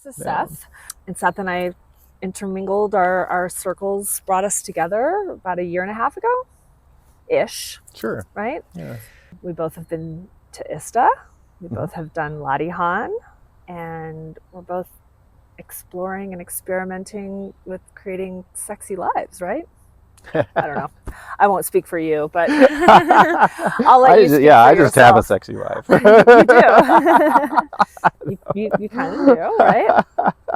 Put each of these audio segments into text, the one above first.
This is Seth. And Seth and I intermingled, our circles brought us together about a year and a half ago-ish. Sure. Right? Yeah. We both have been to ISTA. We both have done Ladihan. And we're both exploring and experimenting with creating sexy lives, right? I don't know. I won't speak for you, but I'll let you speak for I yourself. just have a sexy wife. You do. you kind of do, right?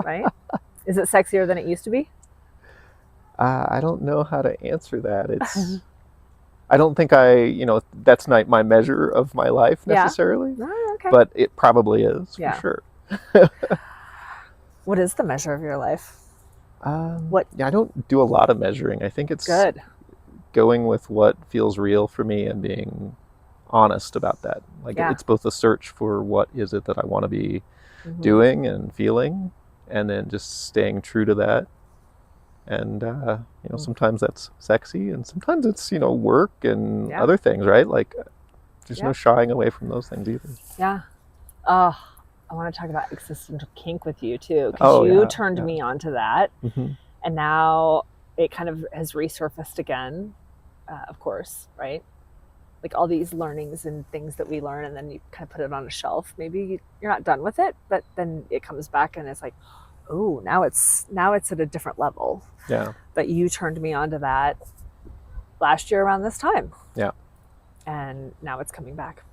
Right? Is it sexier than it used to be? I don't know how to answer that. It's. I don't think that's not my measure of my life necessarily. Yeah. Oh, okay. But it probably is, for sure. What is the measure of your life? I don't do a lot of measuring. I think it's good. Going with what feels real for me and being honest about that. It's both a search for what is it that I want to be doing and feeling, and then just staying true to that. And sometimes that's sexy, and sometimes it's work and other things, right? There's no shying away from those things either. Yeah. Oh, I want to talk about existential kink with you too, because you turned me onto that, and now it kind of has resurfaced again. Of course, right? Like all these learnings and things that we learn, and then you kind of put it on a shelf. Maybe you're not done with it, but then it comes back and it's like, oh, now it's at a different level. Yeah. But you turned me onto that last year around this time. Yeah. And now it's coming back.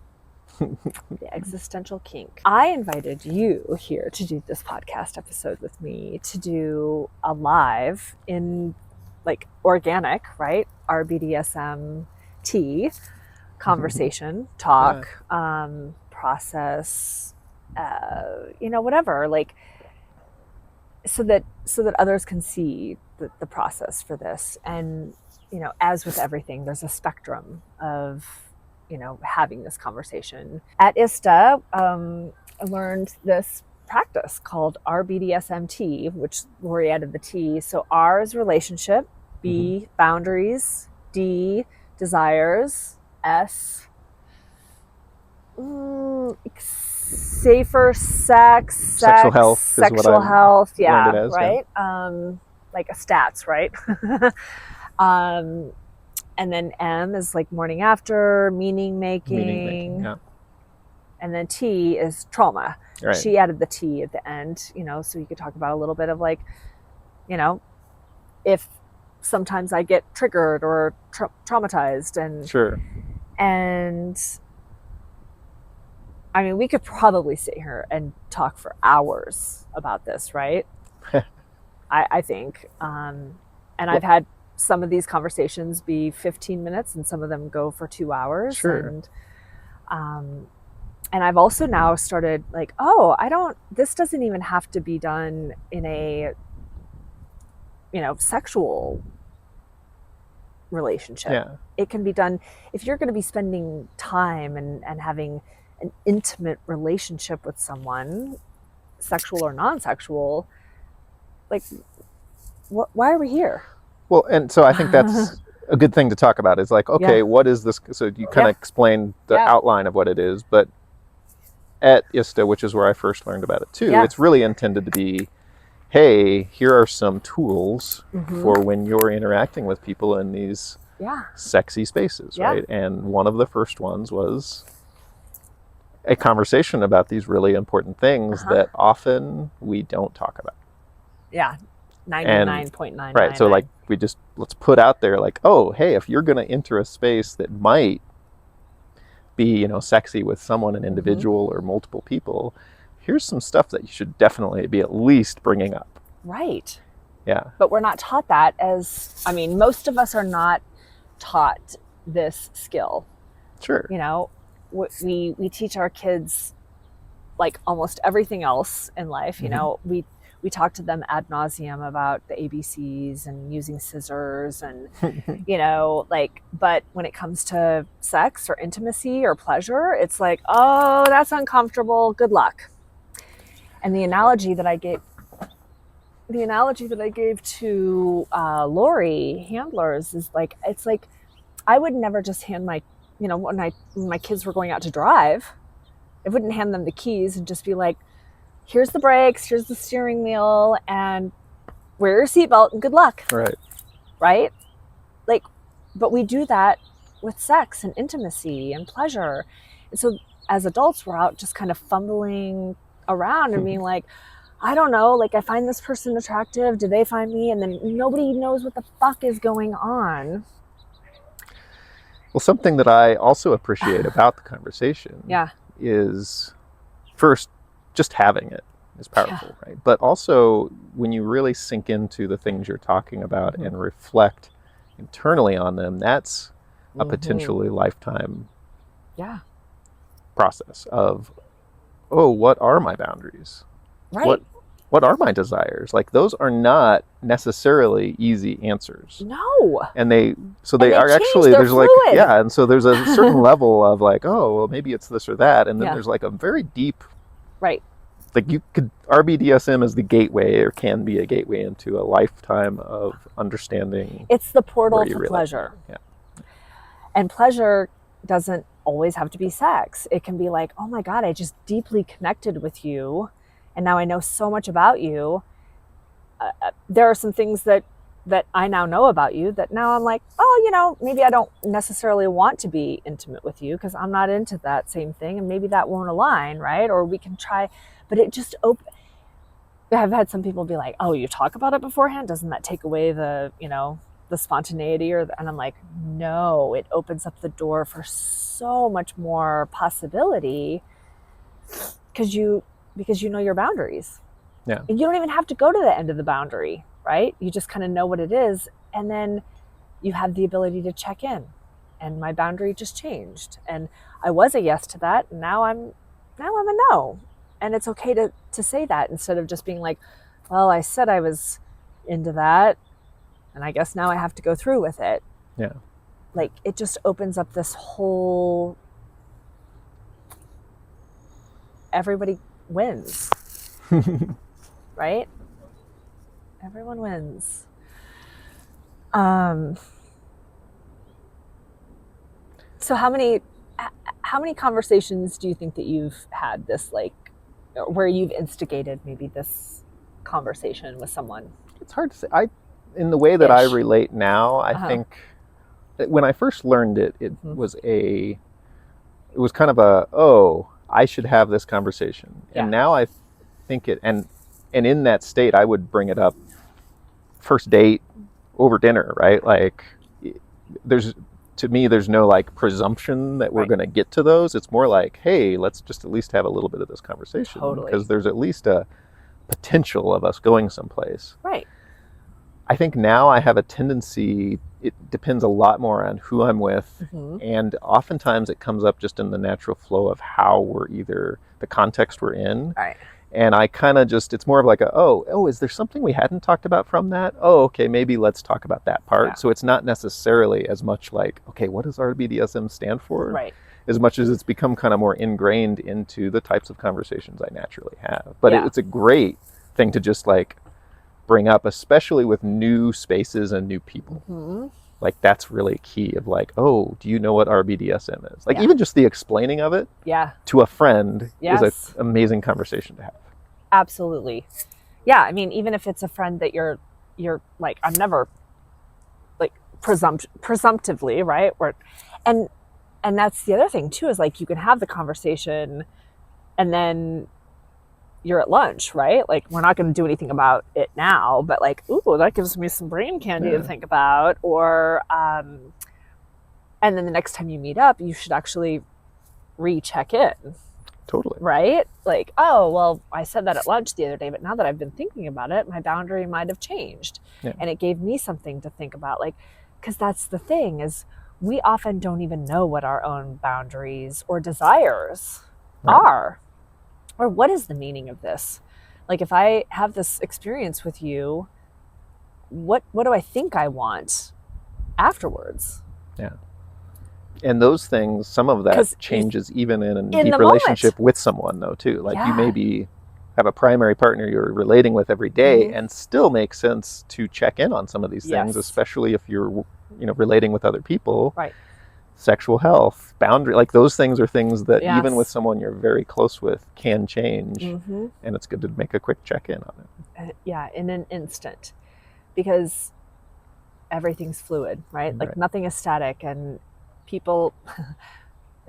The existential kink. I invited you here to do this podcast episode with me, to do a live in organic, right? RBDSMT conversation, talk, process, whatever, so that others can see the process for this. And, as with everything, there's a spectrum of, having this conversation. At ISTA, I learned this practice called RBDSMT, which Lori added the T. So R is relationship, B, boundaries, D, desires, S, safer sex, sexual health, sexual health, as, right? Like a stats, right? And then M is morning after, meaning making, and then T is trauma. Right. She added the T at the end, so you could talk about a little bit of if sometimes I get triggered or traumatized, and sure. And I mean, we could probably sit here and talk for hours about this, right? I think. And I've had some of these conversations be 15 minutes and some of them go for 2 hours. Sure. And I've also now started this doesn't even have to be done in a, sexual relationship. Yeah. It can be done if you're going to be spending time and having an intimate relationship with someone, sexual or non-sexual. Why are we here? Well, and so I think that's a good thing to talk about. Is what is this? So you kind of explained the outline of what it is, but at ISTA, which is where I first learned about it too, it's really intended to be, hey, here are some tools for when you're interacting with people in these sexy spaces, right? And one of the first ones was a conversation about these really important things that often we don't talk about. Yeah, 99.9. Right, so let's put out there oh, hey, if you're going to enter a space that might be, sexy with someone, an individual or multiple people, here's some stuff that you should definitely be at least bringing up. Right. Yeah. But we're not taught that most of us are not taught this skill. Sure. We teach our kids almost everything else in life. We talk to them ad nauseum about the ABCs and using scissors and, but when it comes to sex or intimacy or pleasure, it's oh, that's uncomfortable. Good luck. And the analogy that I gave to Lori handlers is it's I would never just hand my, when my kids were going out to drive, I wouldn't hand them the keys and just be here's the brakes, here's the steering wheel, and wear your seatbelt and good luck. Right. Right? Like, but we do that with sex and intimacy and pleasure. And so as adults, we're out just kind of fumbling around and being like, I don't know, like I find this person attractive, do they find me? And then nobody knows what the fuck is going on. Well, something that I also appreciate about the conversation is, first, just having it is powerful, right? But also, when you really sink into the things you're talking about and reflect internally on them, that's a potentially lifetime process of, oh, what are my boundaries? Right. What are my desires? Like, those are not necessarily easy answers. No. And they are actually, there's fluid. like, and so there's a certain level of like, oh, well, maybe it's this or that. And then there's like a very deep, right. Like RBDSM is the gateway, or can be a gateway into a lifetime of understanding. It's the portal to pleasure. Yeah. And pleasure doesn't always have to be sex. It can be like, oh my God, I just deeply connected with you. And now I know so much about you. There are some things that I now know about you that now I'm like, oh, maybe I don't necessarily want to be intimate with you because I'm not into that same thing. And maybe that won't align, right? Or we can try, but it just I've had some people be like, oh, you talk about it beforehand? Doesn't that take away the spontaneity? And I'm like, no, it opens up the door for so much more possibility because you know your boundaries. Yeah. And you don't even have to go to the end of the boundary, right? You just kind of know what it is. And then you have the ability to check in. And my boundary just changed. And I was a yes to that. And now I'm a no. And it's okay to say that instead of just being like, well, I said I was into that. And I guess now I have to go through with it. Yeah. Like, it just opens up this whole, everybody wins. Right? Everyone wins. So how many conversations do you think that you've had this, like, where you've instigated maybe this conversation with someone? It's hard to say. In the way that I relate now, I think that when I first learned it, it was kind of a, oh, I should have this conversation. And now I think and in that state, I would bring it up first date over dinner, right? Like, to me, there's no like presumption that we're going to get to those. It's more like, hey, let's just at least have a little bit of this conversation. Totally. Because there's at least a potential of us going someplace. Right. I think now I have a tendency, it depends a lot more on who I'm with. And oftentimes it comes up just in the natural flow of how we're either, the context we're in. Right. And I kind of just, it's more of like is there something we hadn't talked about from that? Oh, okay, maybe let's talk about that part. Yeah. So it's not necessarily as much like, okay, what does RBDSM stand for? Right. As much as it's become kind of more ingrained into the types of conversations I naturally have. But it's a great thing to just like bring up, especially with new spaces and new people. Like, that's really key of like, oh, do you know what RBDSM is? Like, even just the explaining of it to a friend is an amazing conversation to have. Absolutely. Yeah, I mean, even if it's a friend that you're like, I'm never like presumptively, right? And that's the other thing too, is like, you can have the conversation and then you're at lunch, right? Like, we're not going to do anything about it now, but like, ooh, that gives me some brain candy to think about. Or, and then the next time you meet up, you should actually recheck in. Totally. Right? Like, oh, well, I said that at lunch the other day, but now that I've been thinking about it, my boundary might have changed. And it gave me something to think about. Like, because that's the thing, is we often don't even know what our own boundaries or desires are. Or what is the meaning of this? Like, if I have this experience with you, what do I think I want afterwards? Yeah. And those things, some of that changes even in a deep relationship with someone, though, too. Like, you maybe have a primary partner you're relating with every day, and still makes sense to check in on some of these things, especially if you're, relating with other people. Right. sexual health, boundary, like those things are things that Yes. even with someone you're very close with can change. Mm-hmm. And it's good to make a quick check-in on it. Yeah, in an instant, because everything's fluid, right? Like nothing is static, and people,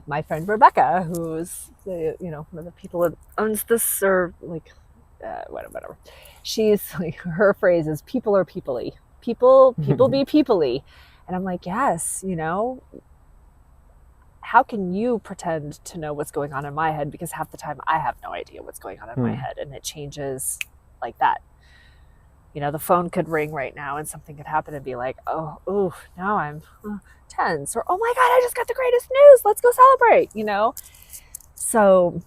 my friend Rebecca, who's the, one of the people that owns this, or like, whatever. She's like, her phrase is people are people-y. People be people-y. And I'm like, yes, how can you pretend to know what's going on in my head? Because half the time I have no idea what's going on in my head, and it changes like that. The phone could ring right now and something could happen and be like, oh, now I'm tense, or, oh my God, I just got the greatest news. Let's go celebrate, So,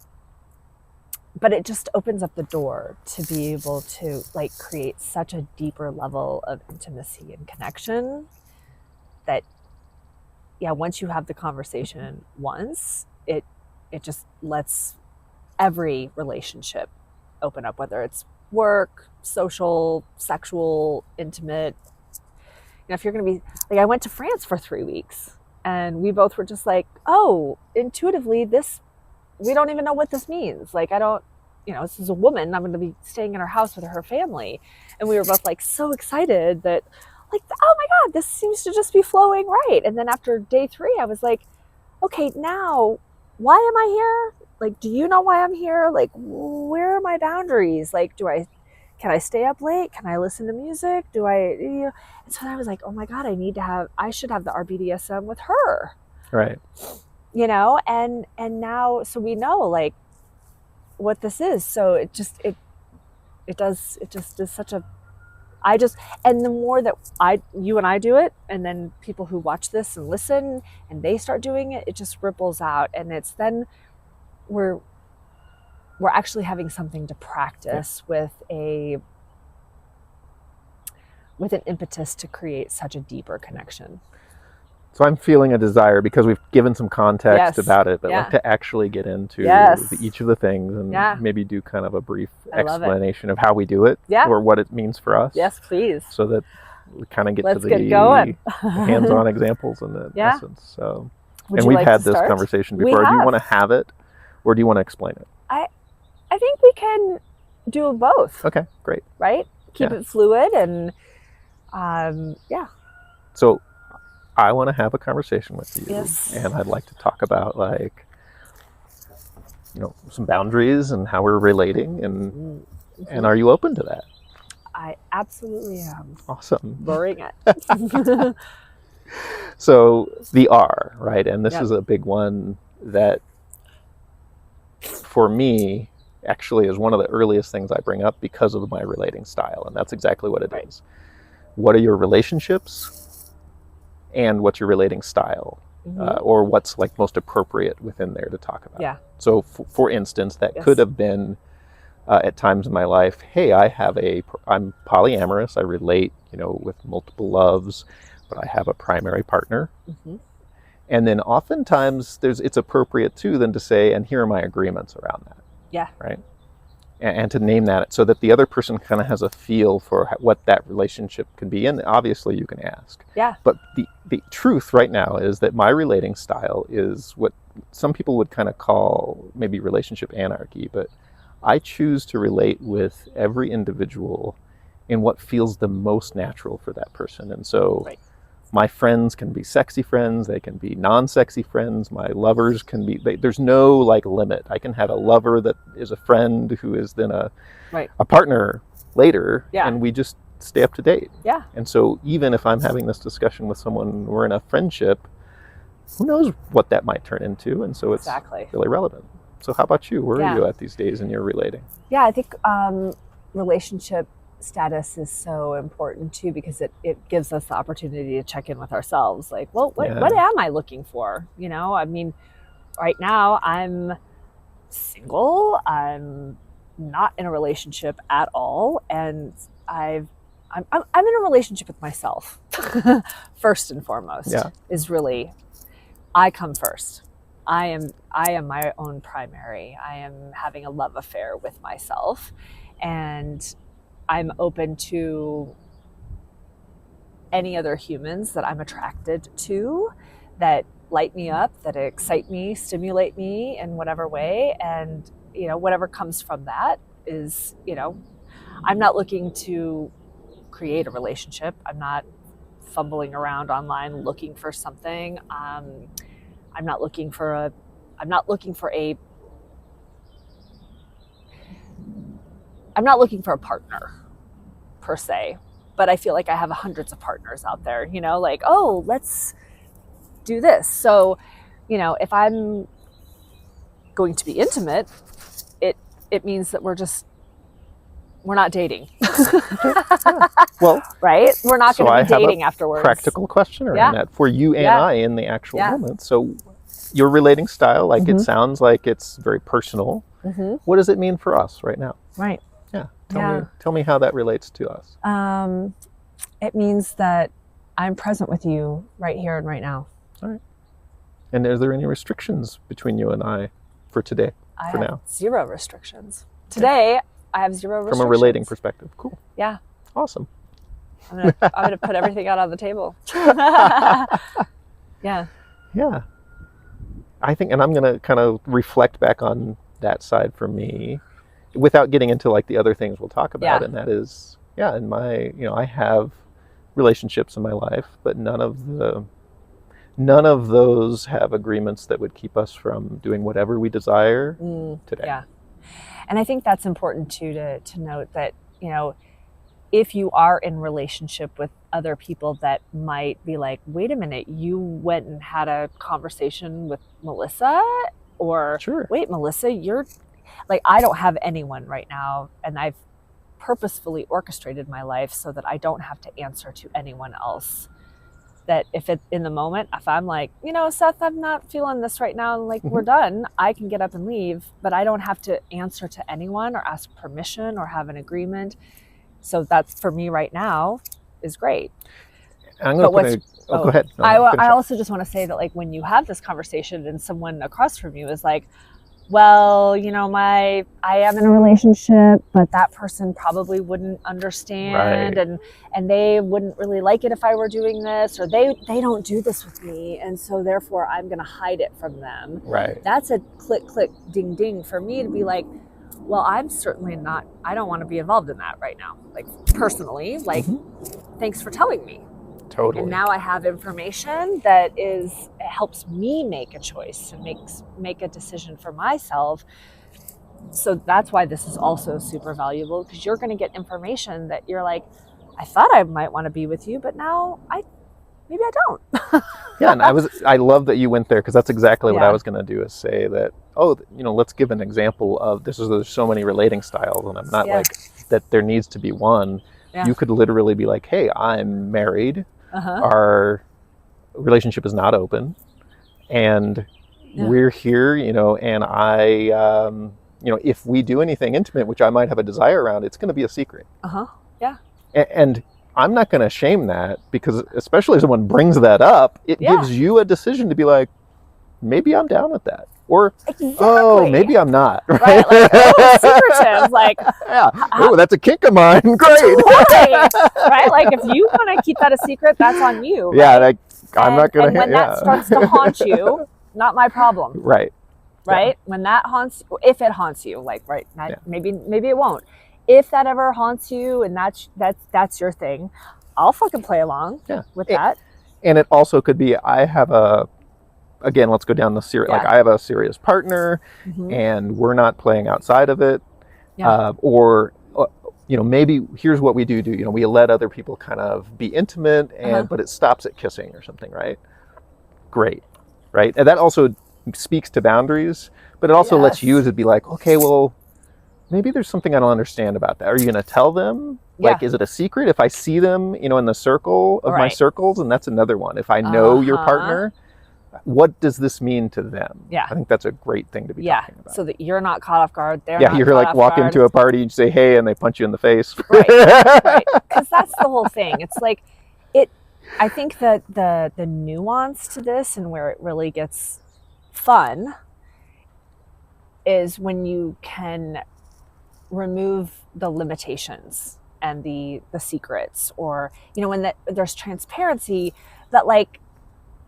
but it just opens up the door to be able to like create such a deeper level of intimacy and connection that, yeah, once you have the conversation once, it just lets every relationship open up, whether it's work, social, sexual, intimate. If you're going to be like, I went to France for 3 weeks and we both were just like, oh, intuitively, we don't even know what this means. Like, I don't, this is a woman, I'm going to be staying in her house with her family. And we were both like so excited that, like, oh my God, this seems to just be flowing right. And then after day 3, I was like, okay, now why am I here? Like, do you know why I'm here? Like, where are my boundaries? Like, can I stay up late? Can I listen to music? And so I was like, oh my God, I should have the RBDSM with her. Right. And now, so we know like what this is. So it just is such a, and the more that you and I do it, and then people who watch this and listen and they start doing it, it just ripples out. And it's then we're actually having something to practice with an impetus to create such a deeper connection. So I'm feeling a desire, because we've given some context about it, but like to actually get into each of the things and maybe do kind of a brief explanation of how we do it or what it means for us. Yes, please. So that we kind of get to the hands-on examples in the essence. So, and we've had this conversation before. Do you want to have it, or do you want to explain it? I think we can do both. Okay, great. Right? Keep it fluid and So I want to have a conversation with you. Yes. And I'd like to talk about some boundaries and how we're relating, and are you open to that? I absolutely am. Awesome. Bring it. So the R, right? And this is a big one that for me actually is one of the earliest things I bring up because of my relating style. And that's exactly what it is. What are your relationships and what's your relating style? Or what's like most appropriate within there to talk about. Yeah. So for instance, that could have been at times in my life, hey, I'm polyamorous. I relate, with multiple loves, but I have a primary partner. And then oftentimes it's appropriate too then to say, and here are my agreements around that. Yeah. Right. And to name that so that the other person kind of has a feel for what that relationship can be. And obviously you can ask. Yeah. But the truth right now is that my relating style is what some people would kind of call maybe relationship anarchy, but I choose to relate with every individual in what feels the most natural for that person. And so my friends can be sexy friends, they can be non-sexy friends, my lovers can be, there's no like limit. I can have a lover that is a friend who is then a partner later, and we just stay up to date. Yeah. And so even if I'm having this discussion with someone, we're in a friendship, who knows what that might turn into, and so it's really relevant. So how about you? Where are you at these days in your relating? Yeah, I think relationship status is so important too, because it gives us the opportunity to check in with ourselves. Like, well, what am I looking for? I mean, right now I'm single. I'm not in a relationship at all, and I'm in a relationship with myself. First and foremost is really, I come first. I am my own primary. I am having a love affair with myself, and I'm open to any other humans that I'm attracted to that light me up, that excite me, stimulate me in whatever way. And, whatever comes from that is, I'm not looking to create a relationship. I'm not fumbling around online looking for something. I'm not looking for a partner per se, but I feel like I have hundreds of partners out there, like, oh, let's do this. So, if I'm going to be intimate, it means that we're not dating. Well, right? We're not going to be dating afterwards. Practical question around that for you and I in the actual moment. So your relating style, like it sounds like it's very personal. What does it mean for us right now? Right. Yeah. Tell me how that relates to us. It means that I'm present with you right here and right now. All right. And are there any restrictions between you and I for today? I for have now? Zero restrictions. Today, I have zero restrictions. From a relating perspective. Cool. Yeah. Awesome. I'm gonna put everything out on the table. Yeah. Yeah. I think, and I'm gonna kind of reflect back on that side for me, without getting into like the other things we'll talk about, and that is, in my, I have relationships in my life, but none of those have agreements that would keep us from doing whatever we desire today. Yeah. And I think that's important too, to note that, if you are in relationship with other people that might be like, wait a minute, you went and had a conversation with Melissa, or wait, Melissa, you're like, I don't have anyone right now, and I've purposefully orchestrated my life so that I don't have to answer to anyone else. That if it in the moment, if I'm like, Seth, I'm not feeling this right now, like we're done, I can get up and leave, but I don't have to answer to anyone or ask permission or have an agreement. So that's, for me right now, is great. I'm going to go ahead. No, I also just want to say that, like, when you have this conversation and someone across from you is like, well, I am in a relationship, but that person probably wouldn't understand, and they wouldn't really like it if I were doing this, or they don't do this with me, and so therefore I'm going to hide it from them. Right. That's a click, click, ding, ding for me to be like, well, I'm certainly not, I don't want to be involved in that right now. Like, personally, like, thanks for telling me. Totally. And now I have information that helps me make a choice and make a decision for myself. So that's why this is also super valuable, because you're going to get information that you're like, I thought I might want to be with you, but now maybe I don't. Yeah, and I love that you went there, because that's exactly what I was going to do, is say that, let's give an example of this. There's so many relating styles, and I'm not like that there needs to be one. Yeah. You could literally be like, hey, I'm married. Our relationship is not open, and we're here, and I, if we do anything intimate, which I might have a desire around, it's going to be a secret. Yeah. And I'm not going to shame that, because especially if someone brings that up, it gives you a decision to be like, maybe I'm down with that. Or, oh, maybe I'm not. Right? Like, oh, secretive. Like, oh, that's a kink of mine. Great. Totally. Right? Like, if you want to keep that a secret, that's on you. Right? Yeah, I'm not going to. And when that starts to haunt you, not my problem. Right. Right? Yeah. When that haunts, if it haunts you, like, maybe it won't. If that ever haunts you, and that's your thing, I'll fucking play along with that. And it also could be, again, let's go down the serious. Like, I have a serious partner, and we're not playing outside of it. Yeah. Or, maybe here's what we do. We let other people kind of be intimate, but it stops at kissing or something, right? Great, right? And that also speaks to boundaries, but it also lets you to be like, okay, well, maybe there's something I don't understand about that. Are you going to tell them? Like, is it a secret? If I see them, in the circle of my circles, and that's another one. If I know your partner, what does this mean to them? Yeah. I think that's a great thing to be talking about. So that you're not caught off guard. You're like walk into a party and say, hey, and they punch you in the face. Right. Because that's the whole thing. It's like, I think that the nuance to this, and where it really gets fun, is when you can remove the limitations and the secrets, or, when there's transparency, that, like,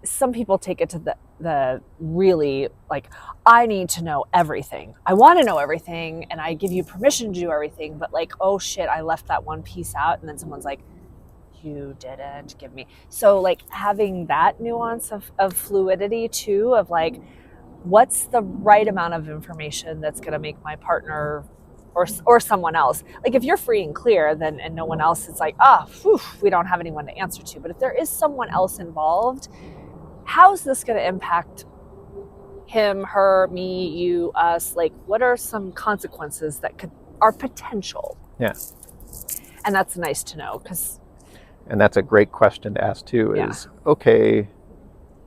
some people take it to the really like, I need to know everything. I want to know everything, and I give you permission to do everything. But like, oh shit, I left that one piece out, and then someone's like, you didn't give me. So like having that nuance of fluidity too, of like, what's the right amount of information that's going to make my partner or someone else, like if you're free and clear, then and no one else is like, we don't have anyone to answer to. But if there is someone else involved, how's this going to impact him, her, me, you, us? Like, what are some consequences that are potential? Yeah. And that's nice to know, and that's a great question to ask too, is, okay,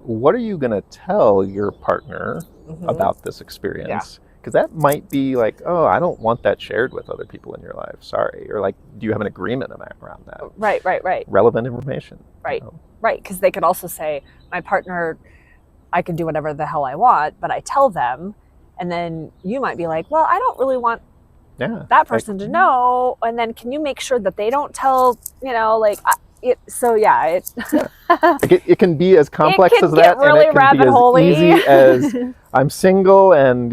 what are you going to tell your partner about this experience? Because that might be like, oh, I don't want that shared with other people in your life. Sorry. Or like, do you have an agreement around that? Right. Relevant information. Right. Right. Because they could also say, my partner, I can do whatever the hell I want, but I tell them. And then you might be like, well, I don't really want that person to know. And then can you make sure that they don't tell, it can be as complex as that, really, and it can be as easy as I'm single and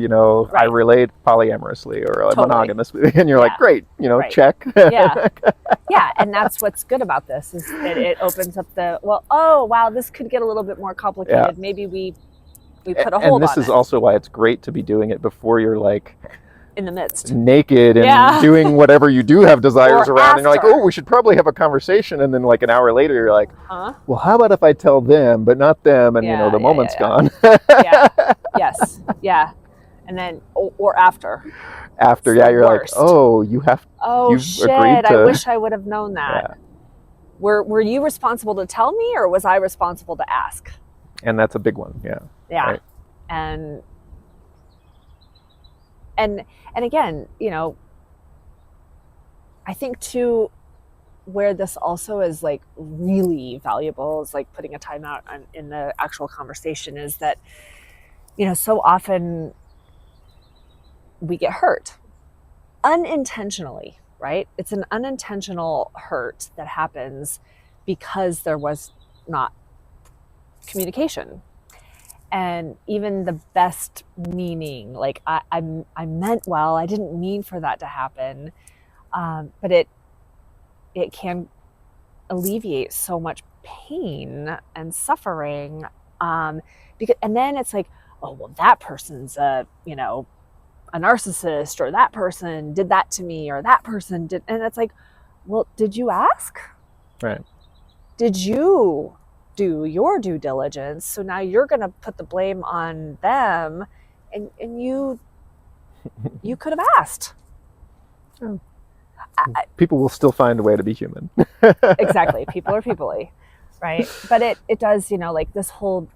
I relate polyamorously or monogamously, and you're like, great, check. Yeah, and that's what's good about this, is it opens up this could get a little bit more complicated. Maybe we put a hold on it. And this is also why it's great to be doing it before you're like in the midst, naked and doing whatever you do have desires around, and you're like, oh, we should probably have a conversation, and then like an hour later you're like, well, how about if I tell them but not them, and the moment's gone. Yes, and then or after you're worst. Like, oh, you've shit, agreed to... I wish I would have known that. Were you responsible to tell me, or was I responsible to ask? And that's a big one. Right. And again, I think too, where this also is like really valuable is like putting a timeout in the actual conversation, is that, so often we get hurt unintentionally, right? It's an unintentional hurt that happens because there was not communication. And even the best meaning, like I meant well, I didn't mean for that to happen, but it can alleviate so much pain and suffering, because, and then it's like, oh well, that person's a narcissist, or that person did that to me, or that person did, and it's like, well, did you ask? Right. Did you do your due diligence? So now you're going to put the blame on them, and you could have asked. People will still find a way to be human. Exactly. People are people-y, right? But it does, like this whole,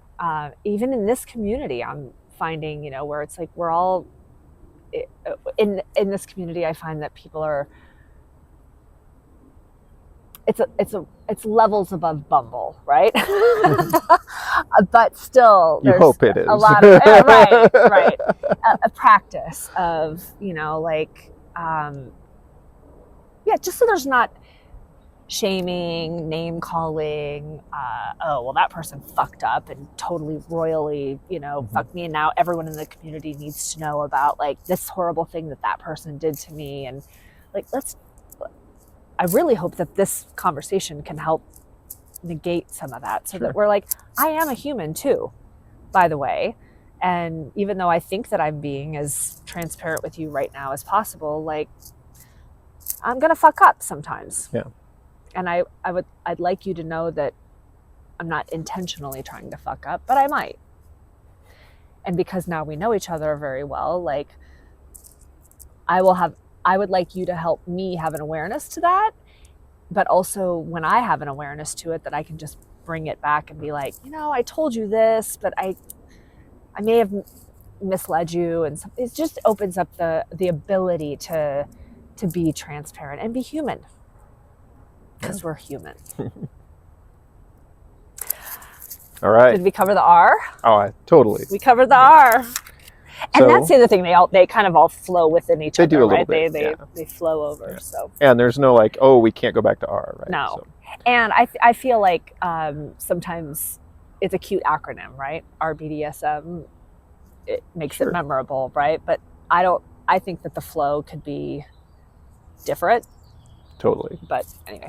even in this community, I'm finding, where it's like, we're all in this community, I find that people are, it's levels above Bumble, right? But still, you hope it is a lot of right. A practice of just so there's not shaming, name calling. Oh well, that person fucked up and totally royally, fucked me, and now everyone in the community needs to know about like this horrible thing that person did to me, and like I really hope that this conversation can help negate some of that, so that we're like, I am a human too, by the way. And even though I think that I'm being as transparent with you right now as possible, like I'm going to fuck up sometimes. Yeah. And I'd like you to know that I'm not intentionally trying to fuck up, but I might. And because now we know each other very well, like I would like you to help me have an awareness to that, but also when I have an awareness to it, that I can just bring it back and be like, I told you this, but I may have misled you. And it just opens up the ability to be transparent and be human, because we're human. All right. Did we cover the R? Oh, totally. We covered the R. And that's the other thing, they kind of all flow within each other, do a little right? bit, they flow over. So and there's no like, oh, we can't go back to R, right? No. So. And I feel like sometimes it's a cute acronym, right? RBDSM, it makes Sure. it memorable, right? But I think that the flow could be different. Totally. But anyway.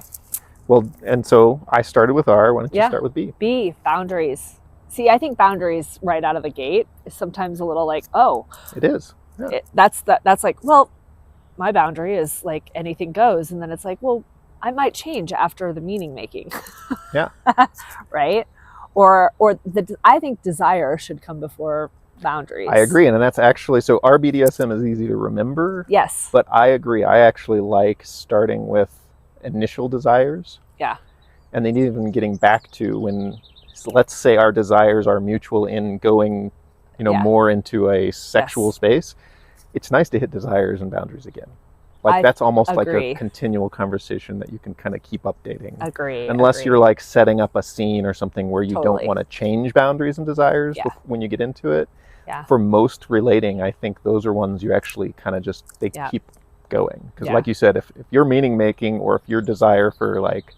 Well, and so I started with R. Why don't you start with B? B, boundaries. See, I think boundaries right out of the gate is sometimes a little like, oh. It is. Yeah. That's like, well, my boundary is like anything goes. And then it's like, well, I might change after the meaning making. Yeah. Right? I think desire should come before boundaries. I agree. And that's actually, so RBDSM is easy to remember. Yes. But I agree. I actually like starting with initial desires. Yeah. And then even getting back to when, so let's say our desires are mutual in going, more into a sexual space. It's nice to hit desires and boundaries again. Like that's almost like a continual conversation that you can kind of keep updating. Unless you're like setting up a scene or something where you don't want to change boundaries and desires when you get into it. Yeah. For most relating, I think those are ones you actually kind of just, they keep going. Because like you said, if your meaning making or if your desire for like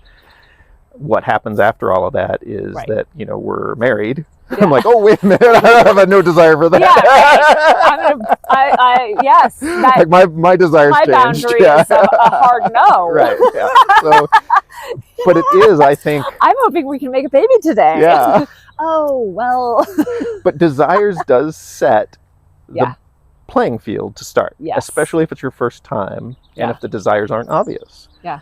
what happens after all of that is that, we're married. Yeah. I'm like, oh, wait a minute, I have no desire for that. Yeah, yes. Like my desires changed. My boundary is a hard no. Right, yeah. So, but it is, I think. I'm hoping we can make a baby today. Yeah. Oh, well. But desires does set the playing field to start. Yes. Especially if it's your first time and if the desires aren't obvious. Yeah.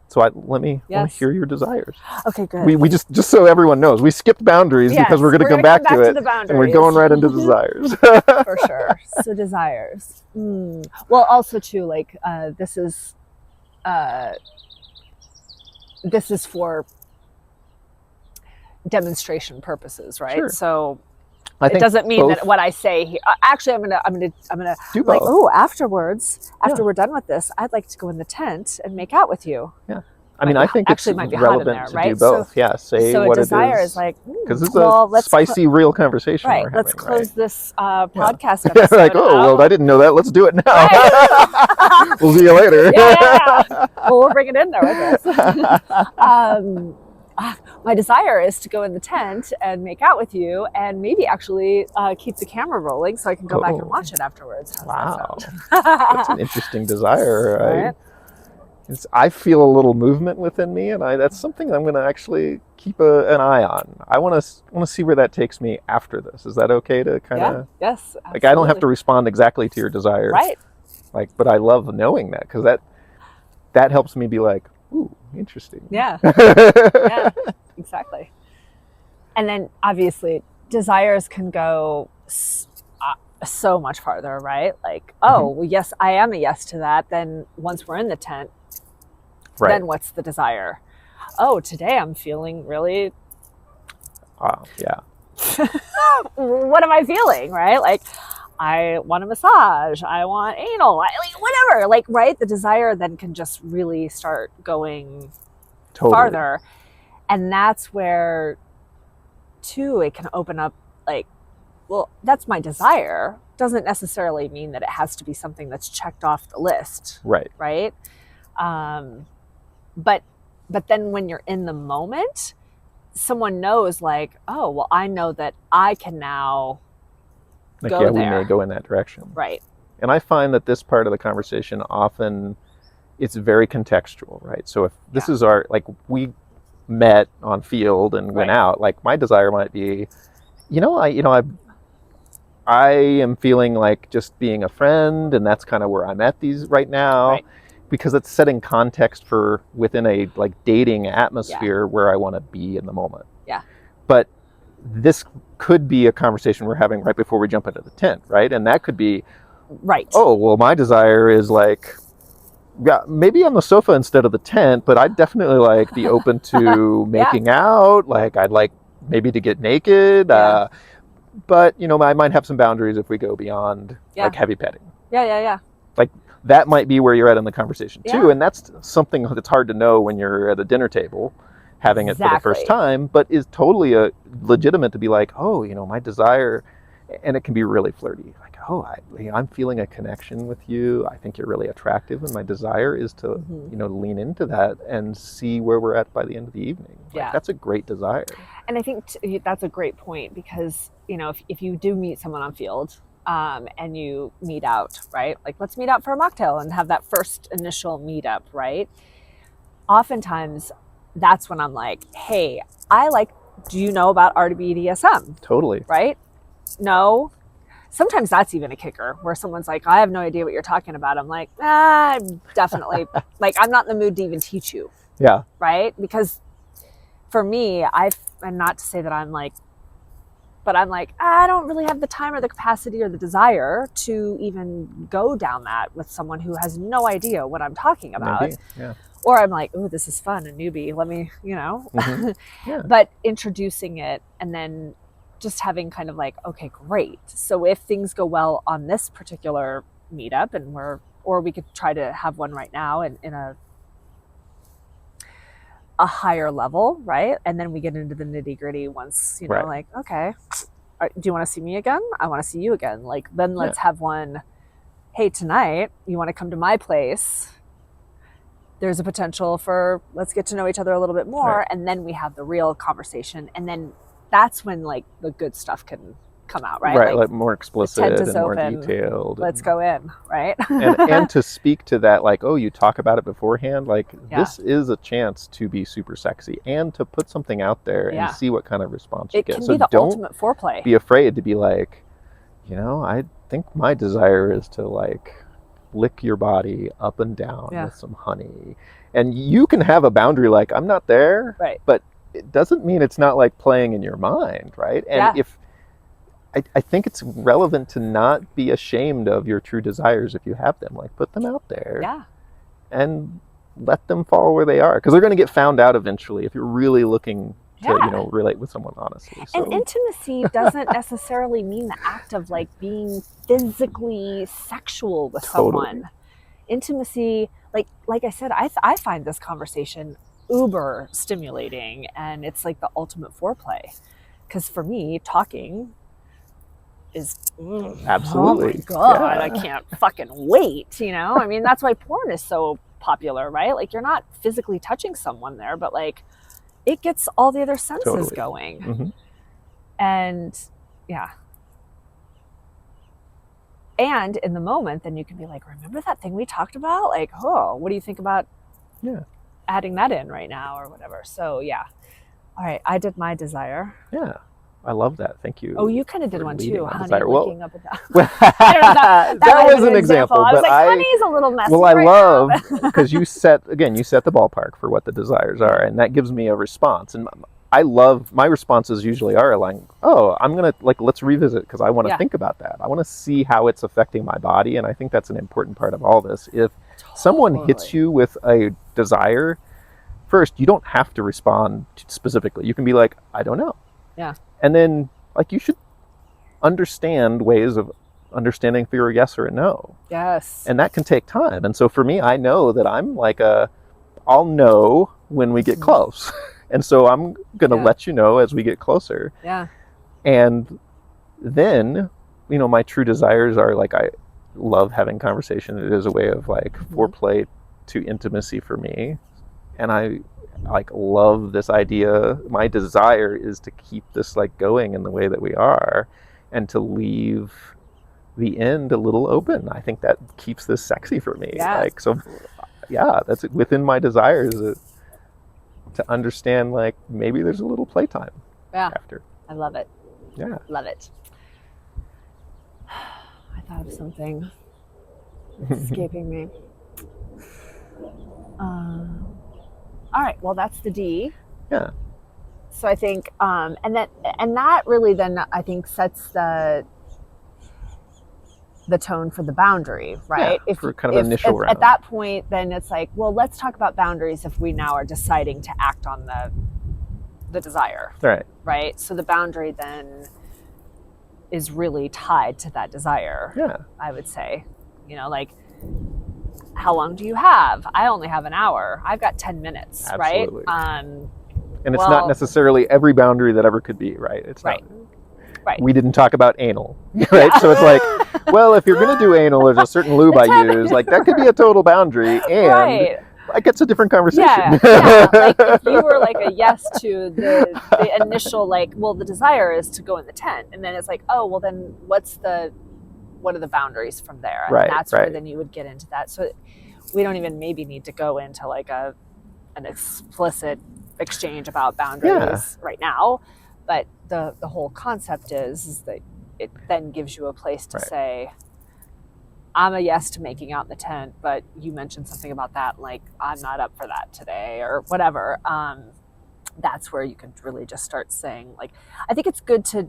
So let me hear your desires. Okay, good. We just so everyone knows, we skipped boundaries because we're going to come back to it, and we're going right into desires. For sure. So desires. Well, also too, like this is for demonstration purposes, right? Sure. So it doesn't mean that what I say here. Actually, I'm gonna do like, both. Afterwards, after we're done with this, I'd like to go in the tent and make out with you. Yeah. I mean, I think it's relevant to do both. Say what it is. So a desire is like, because this is a spicy, real conversation. Right. We're having, let's close this podcast episode. Like, well, I didn't know that. Let's do it now. Right. We'll see you later. Yeah. Well, we'll bring it in there with us. My desire is to go in the tent and make out with you, and maybe actually keep the camera rolling so I can go back and watch it afterwards. Wow, that's an interesting desire. Right? I feel a little movement within me, and that's something I'm going to actually keep an eye on. I want to see where that takes me after this. Is that okay to kind of? Yeah. Yes. Absolutely. Like I don't have to respond exactly to your desires, right? Like, but I love knowing that because that helps me be like, ooh, interesting. Yeah. Yeah. Exactly. And then obviously desires can go so much farther, right? Like, well, yes, I am a yes to that. Then once we're in the tent, then what's the desire? Oh, today I'm feeling really. Yeah. What am I feeling? Right? Like, I want a massage. I want anal. Whatever. Like, right? The desire then can just really start going farther. And that's where, too, it can open up, like, well, that's my desire. Doesn't necessarily mean that it has to be something that's checked off the list. Right. Right? But then when you're in the moment, someone knows, like, oh, well, I know that I can now go there. We may go in that direction. Right. And I find that this part of the conversation often, it's very contextual, right? So if this is we met on field and went out, like my desire might be, I am feeling like just being a friend, and that's kind of where I'm at these right now, because it's setting context for within a like dating atmosphere where I want to be in the moment. Yeah. But this could be a conversation we're having right before we jump into the tent, right? And that could be, oh, well, my desire is like, maybe on the sofa instead of the tent, but I'd definitely like be open to making out. Like I'd like maybe to get naked. But I might have some boundaries if we go beyond like heavy petting. Yeah. Like that might be where you're at in the conversation too. And that's something that's hard to know when you're at a dinner table having it for the first time, but is totally legitimate to be like, oh, my desire And it can be really flirty. Like, oh, I'm feeling a connection with you. I think you're really attractive. And my desire is to, lean into that and see where we're at by the end of the evening. Like, that's a great desire. And I think that's a great point because, if you do meet someone on field and you meet out, right? Like, let's meet out for a mocktail and have that first initial meetup, right? Oftentimes, that's when I'm like, hey, do you know about RBDSM? Totally. Right? No. Sometimes that's even a kicker where someone's like, I have no idea what you're talking about. I'm like, definitely. Like, I'm not in the mood to even teach you. Yeah. Right? Because for me, and not to say that I'm like, but I'm like, I don't really have the time or the capacity or the desire to even go down that with someone who has no idea what I'm talking about. Maybe. Yeah. Or I'm like, oh, this is fun, a newbie. Let me, Yeah. But introducing it and then just having kind of like, okay, great. So if things go well on this particular meetup or we could try to have one right now in a higher level, right? And then we get into the nitty gritty once, right. Like, okay, do you want to see me again? I want to see you again. Like, then let's have one, hey, tonight, you want to come to my place? There's a potential for let's get to know each other a little bit more. Right. And then we have the real conversation. And then that's when like the good stuff can come out, right? Right, like more explicit and more detailed. Let's go in, right? and to speak to that, like, oh, you talk about it beforehand, like this is a chance to be super sexy and to put something out there and see what kind of response you get. It can be the ultimate foreplay. Be afraid to be like, I think my desire is to like lick your body up and down with some honey. And you can have a boundary like, I'm not there, right? But it doesn't mean it's not like playing in your mind, right? And if I think it's relevant to not be ashamed of your true desires if you have them. Like, put them out there. Yeah. And let them fall where they are. Because they're going to get found out eventually if you're really looking to, relate with someone honestly. So. And intimacy doesn't necessarily mean the act of, like, being physically sexual with someone. Intimacy, like I said, I find this conversation uber stimulating. And it's like the ultimate foreplay. Because for me, talking is absolutely. Oh my God, I can't fucking wait, I mean, that's why porn is so popular, right? Like, you're not physically touching someone there, but like it gets all the other senses going. And and in the moment then you can be like, remember that thing we talked about? Like, oh, what do you think about adding that in right now or whatever? So all right, I did my desire. I love that. Thank you. Oh, you kind of did one too, honey. Looking up at that. That was an example. I was like, honey's a little messy. Well, I love because you set the ballpark for what the desires are, and that gives me a response. And I love my responses usually are like, oh, I'm gonna let's revisit because I want to think about that. I want to see how it's affecting my body, and I think that's an important part of all this. If someone hits you with a desire, first you don't have to respond specifically. You can be like, I don't know. Yeah. And then, you should understand ways of understanding for a yes or a no. Yes. And that can take time. And so for me, I know that I'm like I'll know when we get close. And so I'm going to let you know as we get closer. Yeah. And then, my true desires are like, I love having conversation. It is a way of foreplay to intimacy for me. And I love this idea. My desire is to keep this going in the way that we are and to leave the end a little open. I think that keeps this sexy for me. That's within my desires to understand maybe there's a little playtime after. I love it. Yeah. Love it. I thought of something. It's escaping me. All right, well, that's the D. Yeah. So I think, and that really then I think sets the tone for the boundary, right? Yeah, for kind of initial round. At that point, then it's like, well, let's talk about boundaries if we now are deciding to act on the desire. Right. Right? So the boundary then is really tied to that desire. Yeah. I would say, how long do you have? I only have an hour. I've got 10 minutes, absolutely. Right? And it's not necessarily every boundary that ever could be, right? It's right. Not, Right. We didn't talk about anal, right? So it's like, well, if you're going to do anal, there's a certain lube I use. Like, that could be a total boundary. And right. like, it's a different conversation. Yeah. Like, if you were like a yes to the initial, like, well, the desire is to go in the tent. And then it's like, oh, well, then what are the boundaries from there? And right, that's where then you would get into that. So we don't even maybe need to go into like an explicit exchange about boundaries right now. But the whole concept is that it then gives you a place to say, I'm a yes to making out in the tent, but you mentioned something about that, like, I'm not up for that today or whatever. That's where you can really just start saying, like, I think it's good to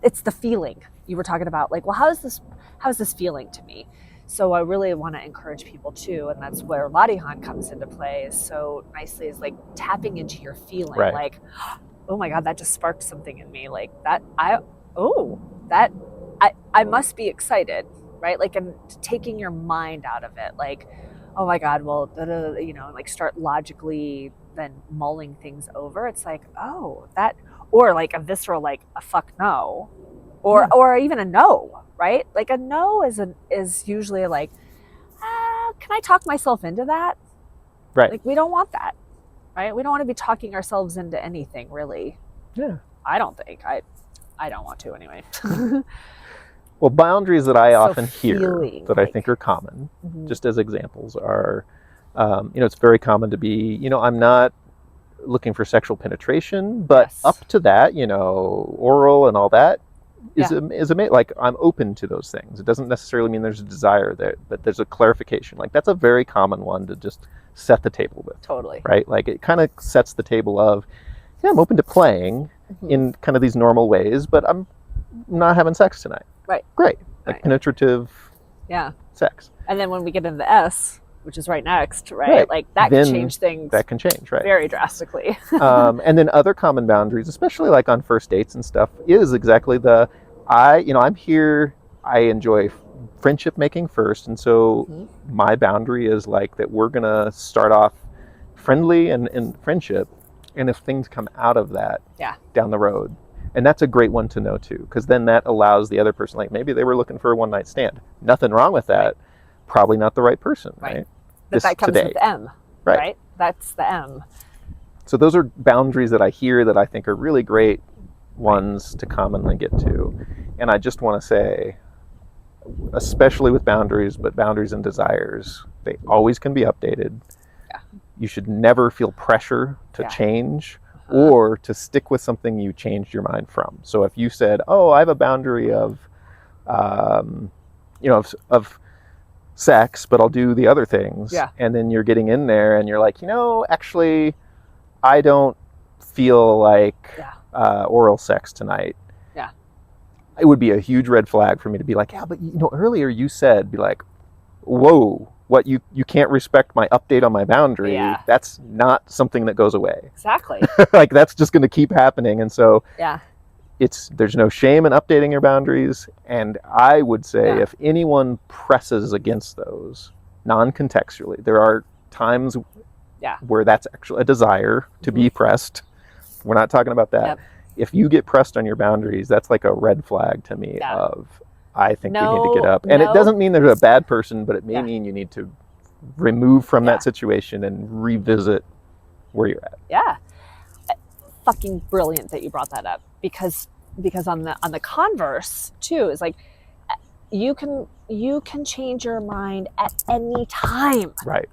it's the feeling you were talking about, like, well, how's this feeling to me? So I really want to encourage people too, and that's where Ladihan comes into play so nicely, is like tapping into your feeling, like, oh my God, that just sparked something in me, like that. I must be excited, right? Like, and taking your mind out of it, like, oh my God, well, like start logically then mulling things over. It's like, oh, that, or like a visceral, like a fuck no, or even a no, right? Like a no is usually like, can I talk myself into that? Right. Like, we don't want that, right? We don't want to be talking ourselves into anything, really. Yeah. I don't think. I don't want to anyway. Well, boundaries that I often hear that I like, think are common, just as examples, are, it's very common to be, I'm not looking for sexual penetration, but up to that, oral and all that is like, I'm open to those things. It doesn't necessarily mean there's a desire there, but there's a clarification. Like, that's a very common one to just set the table with. Totally. Right? Like, it kind of sets the table of, I'm open to playing in kind of these normal ways, but I'm not having sex tonight. Right. Great. Like penetrative sex. And then when we get into the S, which is right next, right? Like, that can change things. That can change, right? Very drastically. And then other common boundaries, especially like on first dates and stuff, is exactly I'm here, I enjoy friendship making first. And so my boundary is like that we're going to start off friendly and in friendship. And if things come out of that down the road, and that's a great one to know too, because then that allows the other person, like maybe they were looking for a one night stand. Nothing wrong with that. Probably not the right person, right? That comes with M, right? That's the M. So those are boundaries that I hear that I think are really great ones to commonly get to. And I just want to say, especially with boundaries, but boundaries and desires, they always can be updated. Yeah. You should never feel pressure to change or to stick with something you changed your mind from. So if you said, oh, I have a boundary of sex, but I'll do the other things. Yeah. And then you're getting in there and you're like, actually, I don't feel like oral sex tonight. Yeah. It would be a huge red flag for me to be like, yeah, but earlier you said, be like, whoa, what, you can't respect my update on my boundary. Yeah. That's not something that goes away. Exactly. Like, that's just going to keep happening. And so there's no shame in updating your boundaries. And I would say if anyone presses against those non-contextually, there are times where that's actually a desire to be pressed. We're not talking about that. Yep. If you get pressed on your boundaries, that's like a red flag to me of, I think you need to get up. And it doesn't mean there's a bad person, but it may mean you need to remove from that situation and revisit where you're at. Yeah. Fucking brilliant that you brought that up, because on the converse too, is like, you can change your mind at any time. Right.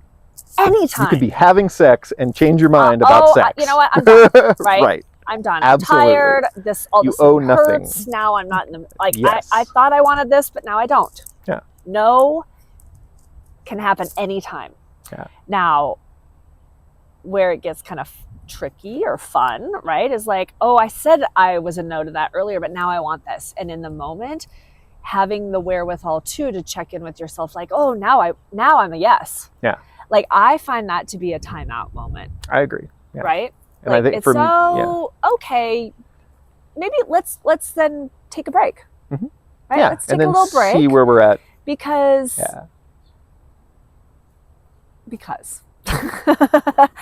Anytime. You could be having sex and change your mind about sex. You know what? I'm done. Right. Right. I'm done. Absolutely. I'm tired. All you this owe hurts. nothing. Now I'm not in the, like, I thought I wanted this, but now I don't. Yeah. No can happen anytime. Yeah. Now, where it gets kind of tricky or fun, right, is like, oh, I said I was a no to that earlier, but now I want this. And in the moment, having the wherewithal too to check in with yourself, like, oh, now I'm a yes. Yeah. Like, I find that to be a timeout moment. I agree. Yeah. Right? And like, I think it's okay, maybe let's then take a break. Mm-hmm. Right? Yeah. Let's take a little break. See where we're at. Because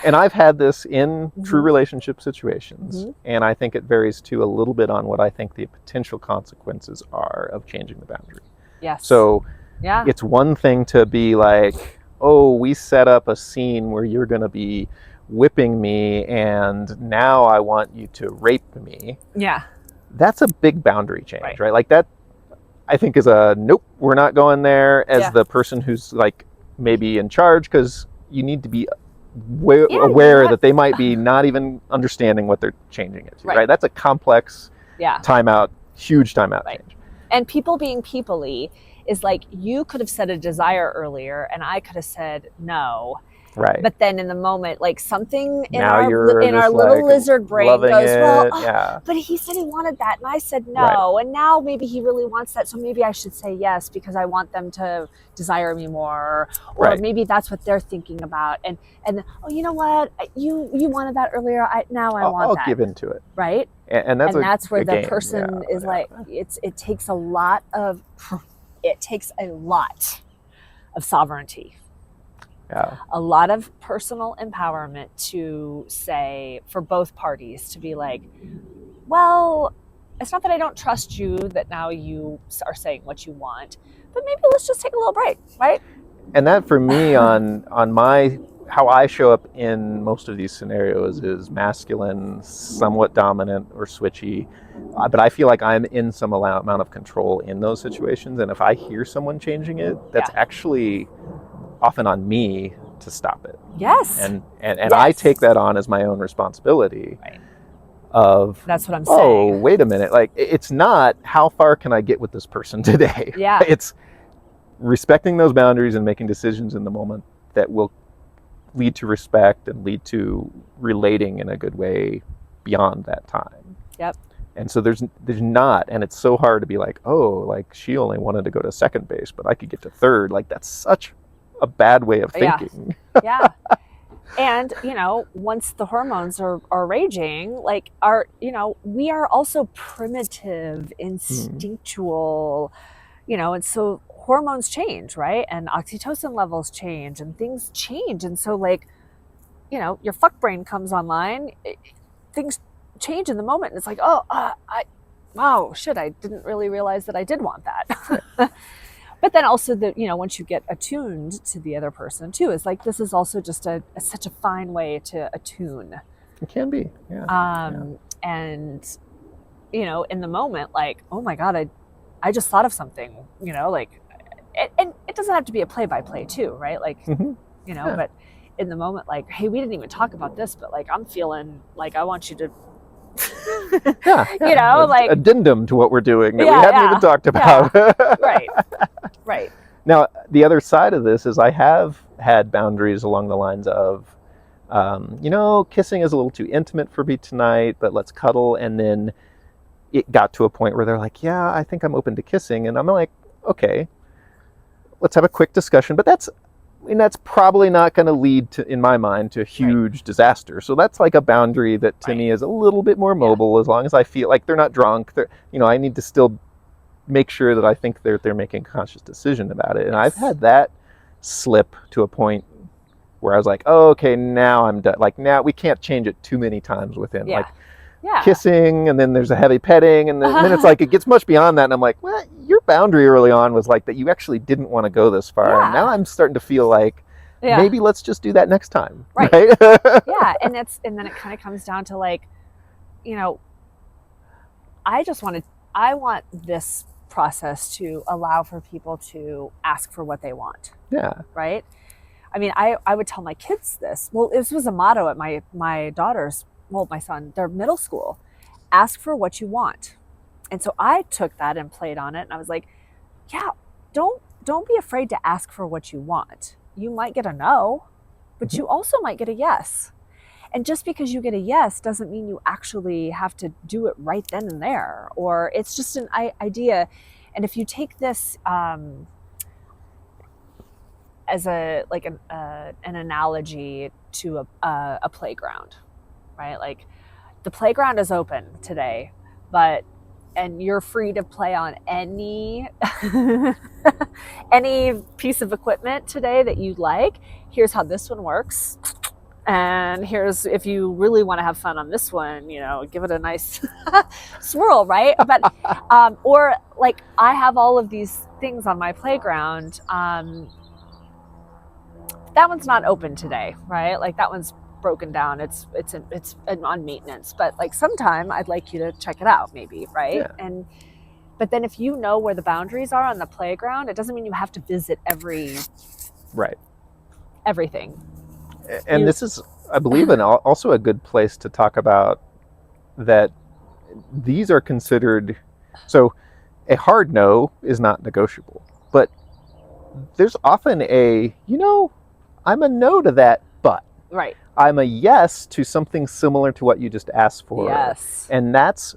And I've had this in true relationship situations, and I think it varies too a little bit on what I think the potential consequences are of changing the boundary. Yes. So it's one thing to be like, oh, we set up a scene where you're going to be whipping me and now I want you to rape me. Yeah. That's a big boundary change, right? Like that, I think, is a nope, we're not going there as the person who's like maybe in charge, because you need to be aware that they might be not even understanding what they're changing it to, right? That's a complex timeout, huge timeout change. And people being people-y is like, you could have said a desire earlier and I could have said no. Right. But then in the moment, like something in our little lizard brain goes, well, but he said he wanted that. And I said no. And now maybe he really wants that. So maybe I should say yes because I want them to desire me more. Or maybe that's what they're thinking about. And oh, you know what? You wanted that earlier. Now I want that. I'll give into it. Right. And that's where the game. person is like, it takes a lot of sovereignty. Yeah. A lot of personal empowerment to say, for both parties, to be like, well, it's not that I don't trust you that now you are saying what you want, but maybe let's just take a little break, right? And that for me on my, how I show up in most of these scenarios is masculine, somewhat dominant or switchy, but I feel like I'm in some amount of control in those situations. And if I hear someone changing it, that's actually often on me to stop it. Yes. And I take that on as my own responsibility. Right. Of, that's what I'm saying. Oh, wait a minute. Like, it's not how far can I get with this person today? Yeah. It's respecting those boundaries and making decisions in the moment that will lead to respect and lead to relating in a good way beyond that time. Yep. And so there's not, and it's so hard to be like, oh, like she only wanted to go to second base, but I could get to third. Like, that's such a bad way of thinking. Yeah. And, once the hormones are raging, like we are also primitive, instinctual, and so hormones change, right? And oxytocin levels change and things change. And so like, your fuck brain comes online, things change in the moment. And it's like, wow, shit, I didn't really realize that I did want that. But then also once you get attuned to the other person too, it's like, this is also just such a fine way to attune. It can be, yeah. And, in the moment, like, oh my God, I just thought of something, like, and it doesn't have to be a play-by-play too, right? Like, but in the moment, like, hey, we didn't even talk about this, but like, I'm feeling like I want you to, like addendum to what we're doing that we hadn't even talked about. Right. Now, the other side of this is I have had boundaries along the lines of, kissing is a little too intimate for me tonight, but let's cuddle. And then it got to a point where they're like, yeah, I think I'm open to kissing. And I'm like, okay, let's have a quick discussion. But that's probably not going to lead to, in my mind, to a huge disaster. So that's like a boundary that to me is a little bit more mobile, as long as I feel like they're not drunk. I need to still make sure that I think they're making a conscious decision about it. And I've had that slip to a point where I was like, oh, okay, now I'm done. Like, now we can't change it too many times within like kissing, and then there's a heavy petting, and then it's like, it gets much beyond that. And I'm like, well, your boundary early on was like that you actually didn't want to go this far. And now I'm starting to feel like maybe let's just do that next time. Right. Yeah. And then it kind of comes down to like, I want this process to allow for people to ask for what they want. Yeah. Right. I mean, I would tell my kids this. Well, this was a motto at my daughter's, my son, their middle school. Ask for what you want. And so I took that and played on it. And I was like, yeah, don't be afraid to ask for what you want. You might get a no, but you also might get a yes. And just because you get a yes doesn't mean you actually have to do it right then and there, or it's just an idea. And if you take this as an analogy to a playground, right? Like, the playground is open today, but and you're free to play on any any piece of equipment today that you'd like. Here's how this one works. And here's, if you really want to have fun on this one, you know, give it a nice swirl, right? But, or like I have all of these things on my playground. That one's not open today, right? Like that one's broken down. It's on maintenance, but like sometime I'd like you to check it out maybe, right? Yeah. But then if you know where the boundaries are on the playground, it doesn't mean you have to visit everything. And this is, I believe, also a good place to talk about that these are considered, so a hard no is not negotiable, but there's often I'm a no to that, but right. I'm a yes to something similar to what you just asked for. Yes. And that's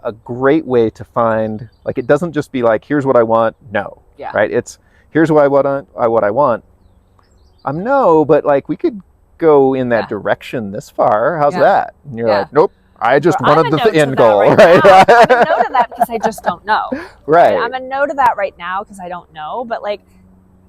a great way to find, like, it doesn't just be like, here's what I want, no. Yeah. Right? It's, here's what I want. I'm no, but like, we could go in that direction this far. How's that? And you're like, nope, I just wanted the end goal. Right? I'm a no to that because I just don't know. Right. I'm a no to that right now because I don't know. But like,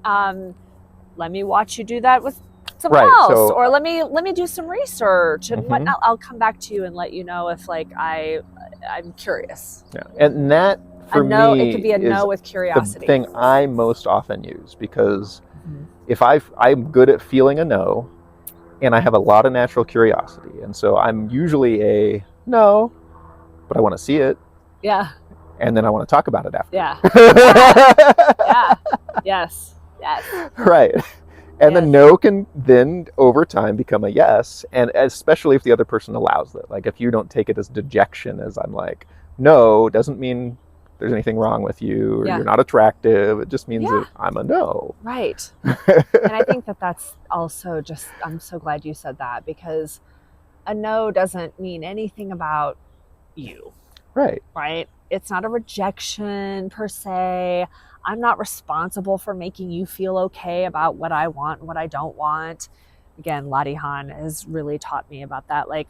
let me watch you do that with someone else, or let me do some research and whatnot. I'll come back to you and let you know if like I'm curious. Yeah. And that for me, it could be a no with curiosity. The thing I most often use, because if I'm good at feeling a no, and I have a lot of natural curiosity, and so I'm usually a no, but I want to see it. Yeah. And then I want to talk about it after. Yeah. Yeah. Yes. Right. And the no can then over time become a yes, and especially if the other person allows it. Like if you don't take it as dejection, as I'm like, no, doesn't mean there's anything wrong with you or you're not attractive. It just means that I'm a no. Right. And I think that's also just, I'm so glad you said that, because a no doesn't mean anything about you. Right. Right. It's not a rejection per se. I'm not responsible for making you feel okay about what I want and what I don't want. Again, Lottie Han has really taught me about that. Like,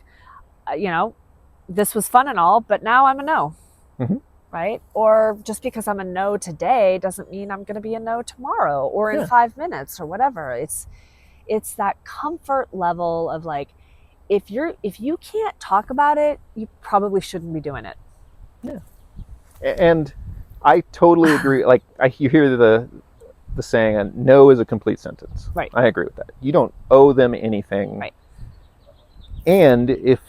this was fun and all, but now I'm a no. Mm-hmm. Right? Or just because I'm a no today doesn't mean I'm going to be a no tomorrow or in 5 minutes or whatever. It's that comfort level of like, if you can't talk about it, you probably shouldn't be doing it. Yeah. And I totally agree. Like you hear the saying, a no is a complete sentence. Right. I agree with that. You don't owe them anything. Right. And if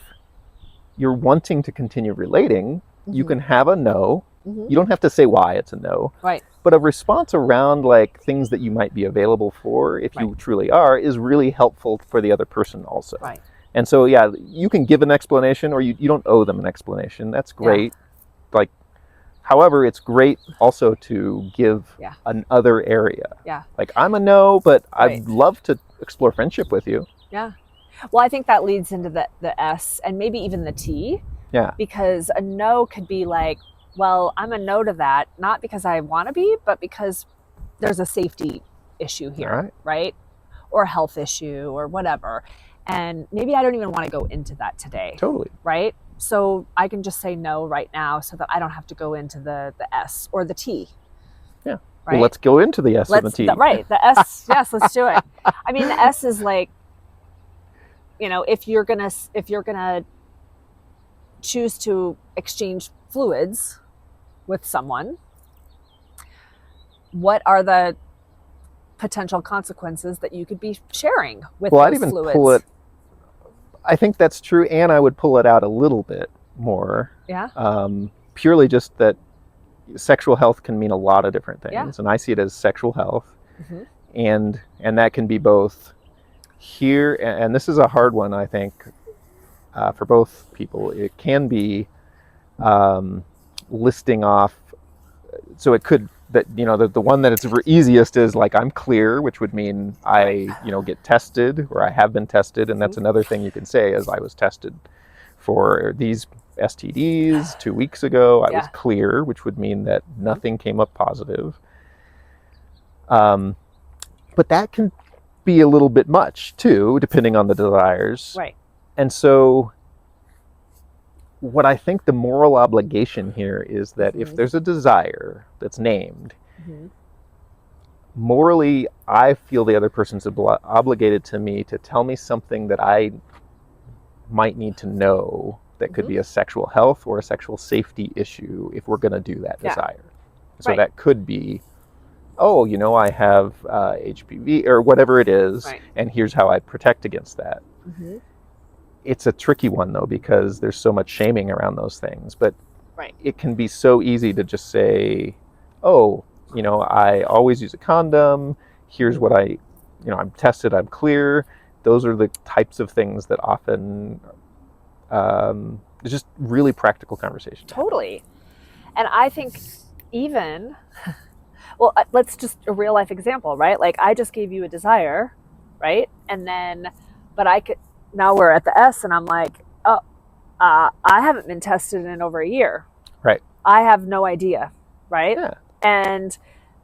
you're wanting to continue relating, you can have a no. You don't have to say why it's a no. Right. But a response around like things that you might be available for, if you truly are, is really helpful for the other person also. Right. And so, you can give an explanation, or you don't owe them an explanation. That's great. Yeah. However, it's great also to give another area. Yeah. Like, I'm a no, but I'd love to explore friendship with you. Yeah. Well, I think that leads into the S and maybe even the T. Yeah. Because a no could be like, well, I'm a no to that, not because I want to be, but because there's a safety issue here, right? Or a health issue or whatever. And maybe I don't even want to go into that today. Totally. Right? So I can just say no right now so that I don't have to go into the S or the T. Yeah. Right? Well, let's go into the S and the T. Right. The S, yes, let's do it. I mean, the S is like, if you're gonna choose to exchange fluids with someone, what are the potential consequences that you could be sharing with those fluids? Well, I'd even pull it. I think that's true, and I would pull it out a little bit more. Yeah. Purely just that sexual health can mean a lot of different things, and I see it as sexual health, and that can be both here, and this is a hard one, I think, for both people. It can be listing off, so it could, that the one that it's easiest is like, I'm clear, which would mean I get tested, or I have been tested, and that's another thing you can say is, I was tested for these STDs 2 weeks ago. I was clear, which would mean that nothing came up positive. But that can be a little bit much too, depending on the desires. Right. And so what I think the moral obligation here is that if there's a desire that's named, morally, I feel the other person's obligated to me to tell me something that I might need to know that could be a sexual health or a sexual safety issue if we're going to do that desire. So that could be, oh, you know, I have HPV or whatever it is, and here's how I protect against that. It's a tricky one, though, because there's so much shaming around those things. But it can be so easy to just say, oh, you know, I always use a condom. Here's what I'm tested, I'm clear. Those are the types of things that often, it's just really practical conversation. Totally. And I think even, well, let's just a real life example, right? Like I just gave you a desire, right? And then, but now we're at the S and I'm like, oh, I haven't been tested in over a year. Right. I have no idea. Right. Yeah. And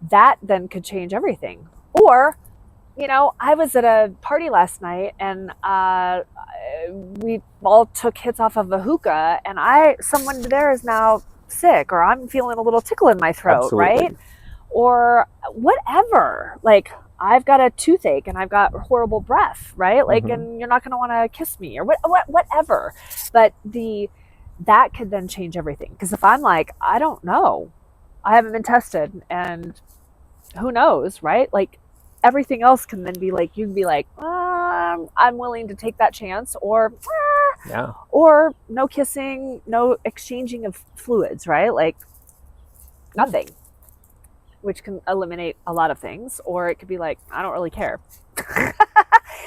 that then could change everything. Or, you know, I was at a party last night and we all took hits off of a hookah and someone there is now sick, or I'm feeling a little tickle in my throat. Absolutely. Right. Or whatever. Like I've got a toothache and I've got horrible breath, right? Like, and you're not going to want to kiss me or whatever. But that could then change everything. Because if I'm like, I don't know, I haven't been tested and who knows, right? Like everything else can then be like, you can be like, I'm willing to take that chance, or or no kissing, no exchanging of fluids, right? Like nothing, which can eliminate a lot of things. Or it could be like, I don't really care.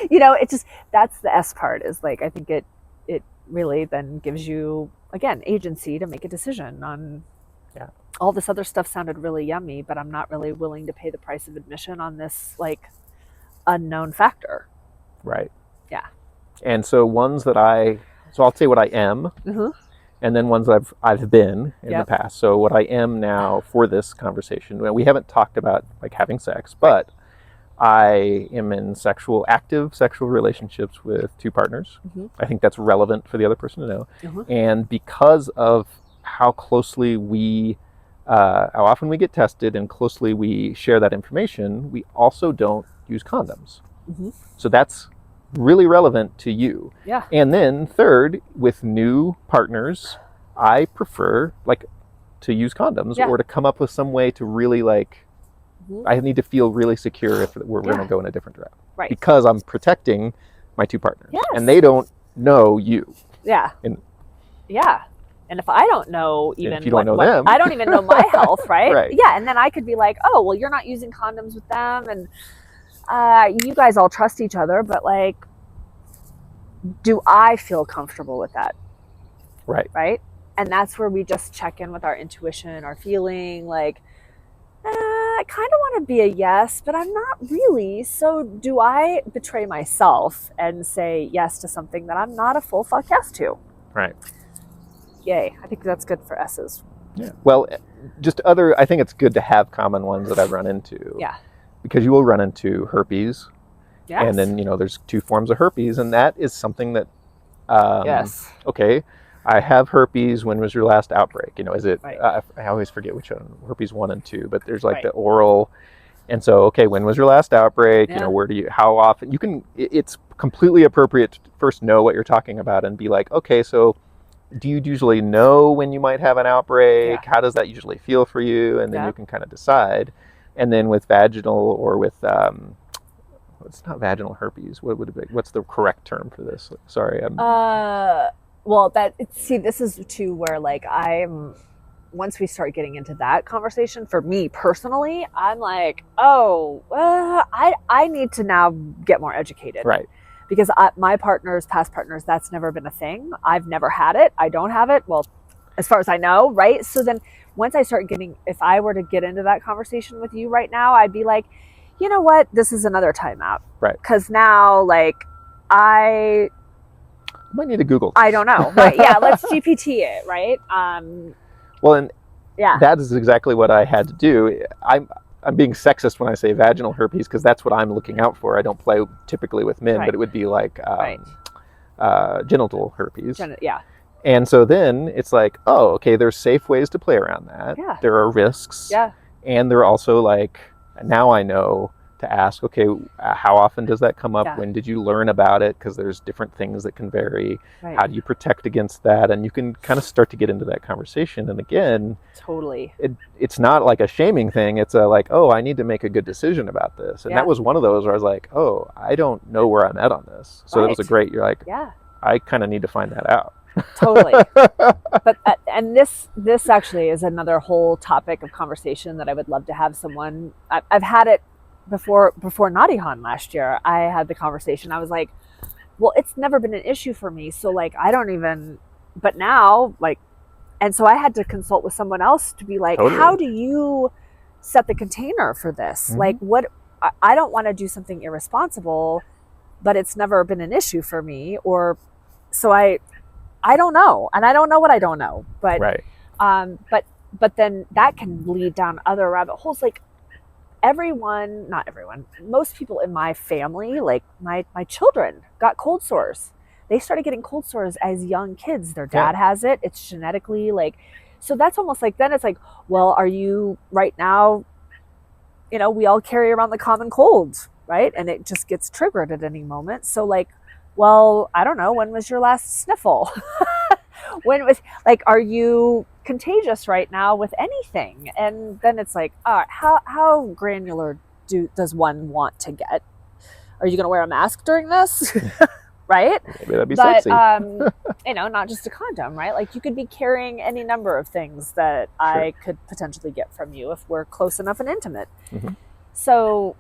You know, it just, that's the S part, is like, I think it really then gives you, again, agency to make a decision on, all this other stuff sounded really yummy, but I'm not really willing to pay the price of admission on this like unknown factor. Right. Yeah. And so so I'll say what I am, and then ones that I've been in the past. So what I am now for this conversation, we haven't talked about like having sex, but I am in active sexual relationships with 2 partners. I think that's relevant for the other person to know. And because of how closely how often we get tested and closely we share that information, we also don't use condoms. So that's really relevant to you. Yeah. And then third, with new partners, I prefer like to use condoms or to come up with some way to really like, I need to feel really secure if we're going to go in a different direction. Right. Because I'm protecting my 2 partners. Yes. And they don't know you. Yeah. And if I don't know even if you don't know them, I don't even know my health, right? Right. Yeah. And then I could be like, oh, well, you're not using condoms with them. And you guys all trust each other. But like, do I feel comfortable with that? Right. Right. And that's where we just check in with our intuition, our feeling, like, I kind of want to be a yes, but I'm not really. So do I betray myself and say yes to something that I'm not a full fuck yes to? Right. Yay. I think that's good for S's. Yeah. Well, I think it's good to have common ones that I've run into. Yeah. Because you will run into herpes. Yes. And then, there's 2 forms of herpes, and that is something that, yes. Okay, I have herpes. When was your last outbreak? Is it, right. I always forget which one, herpes 1 and 2, but there's like the oral. And so, okay, when was your last outbreak? Yeah. How often? It's completely appropriate to first know what you're talking about and be like, okay, so do you usually know when you might have an outbreak? Yeah. How does that usually feel for you? And then you can kind of decide. And then with vaginal or with, it's not vaginal herpes. What would it be? What's the correct term for this? Sorry. Well, this is too where like once we start getting into that conversation, for me personally, I'm like, oh, I need to now get more educated. Right. Because my past partners, that's never been a thing. I've never had it. I don't have it. Well, as far as I know, right? So then once I start if I were to get into that conversation with you right now, I'd be like, you know what? This is another timeout. Right. Because now, like, I might need to Google. I don't know. Right. Yeah. Let's GPT it. Right. Well, and that is exactly what I had to do. I'm being sexist when I say vaginal herpes because that's what I'm looking out for. I don't play typically with men, but it would be like genital herpes. And so then it's like, oh, okay, there's safe ways to play around that. Yeah. There are risks. Yeah. And there are also like, now I know to ask, okay, how often does that come up? Yeah. When did you learn about it? Because there's different things that can vary. Right. How do you protect against that? And you can kind of start to get into that conversation. And again, totally, it's not like a shaming thing. It's a like, oh, I need to make a good decision about this. And that was one of those where I was like, oh, I don't know where I'm at on this. So that was a great, you're like, I kind of need to find that out. Totally. But and this actually is another whole topic of conversation that I would love to have someone. I've had it before NaughtyHon last year. I had the conversation. I was like, well, it's never been an issue for me, so like I don't even. But now, like, and so I had to consult with someone else to be like, how do you set the container for this? Like, what? I don't want to do something irresponsible, but it's never been an issue for me, or so I don't know, and I don't know what I don't know, but but then that can lead down other rabbit holes. Like not everyone, most people in my family, like my children got cold sores. They started getting cold sores as young kids. Their dad has it. It's genetically like, so that's almost like, then it's like, well, are you right now, we all carry around the common cold, right? And it just gets triggered at any moment. So like, well, I don't know, when was your last sniffle? When was, like, are you contagious right now with anything? And then it's like, how granular does one want to get? Are you going to wear a mask during this? Right? Maybe that'd be sexy. Not just a condom, right? Like you could be carrying any number of things that I could potentially get from you if we're close enough and intimate. So,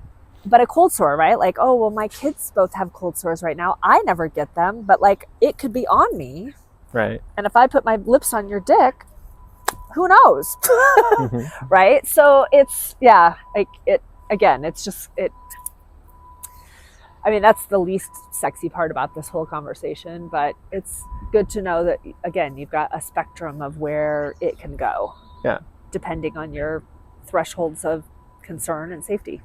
but a cold sore, right? Like, oh, well, my kids both have cold sores right now. I never get them, but like it could be on me. Right. And if I put my lips on your dick, who knows? Right? So it's, like it, again, it's just, I mean, that's the least sexy part about this whole conversation, but it's good to know that, again, you've got a spectrum of where it can go. Yeah. Depending on your thresholds of concern and safety.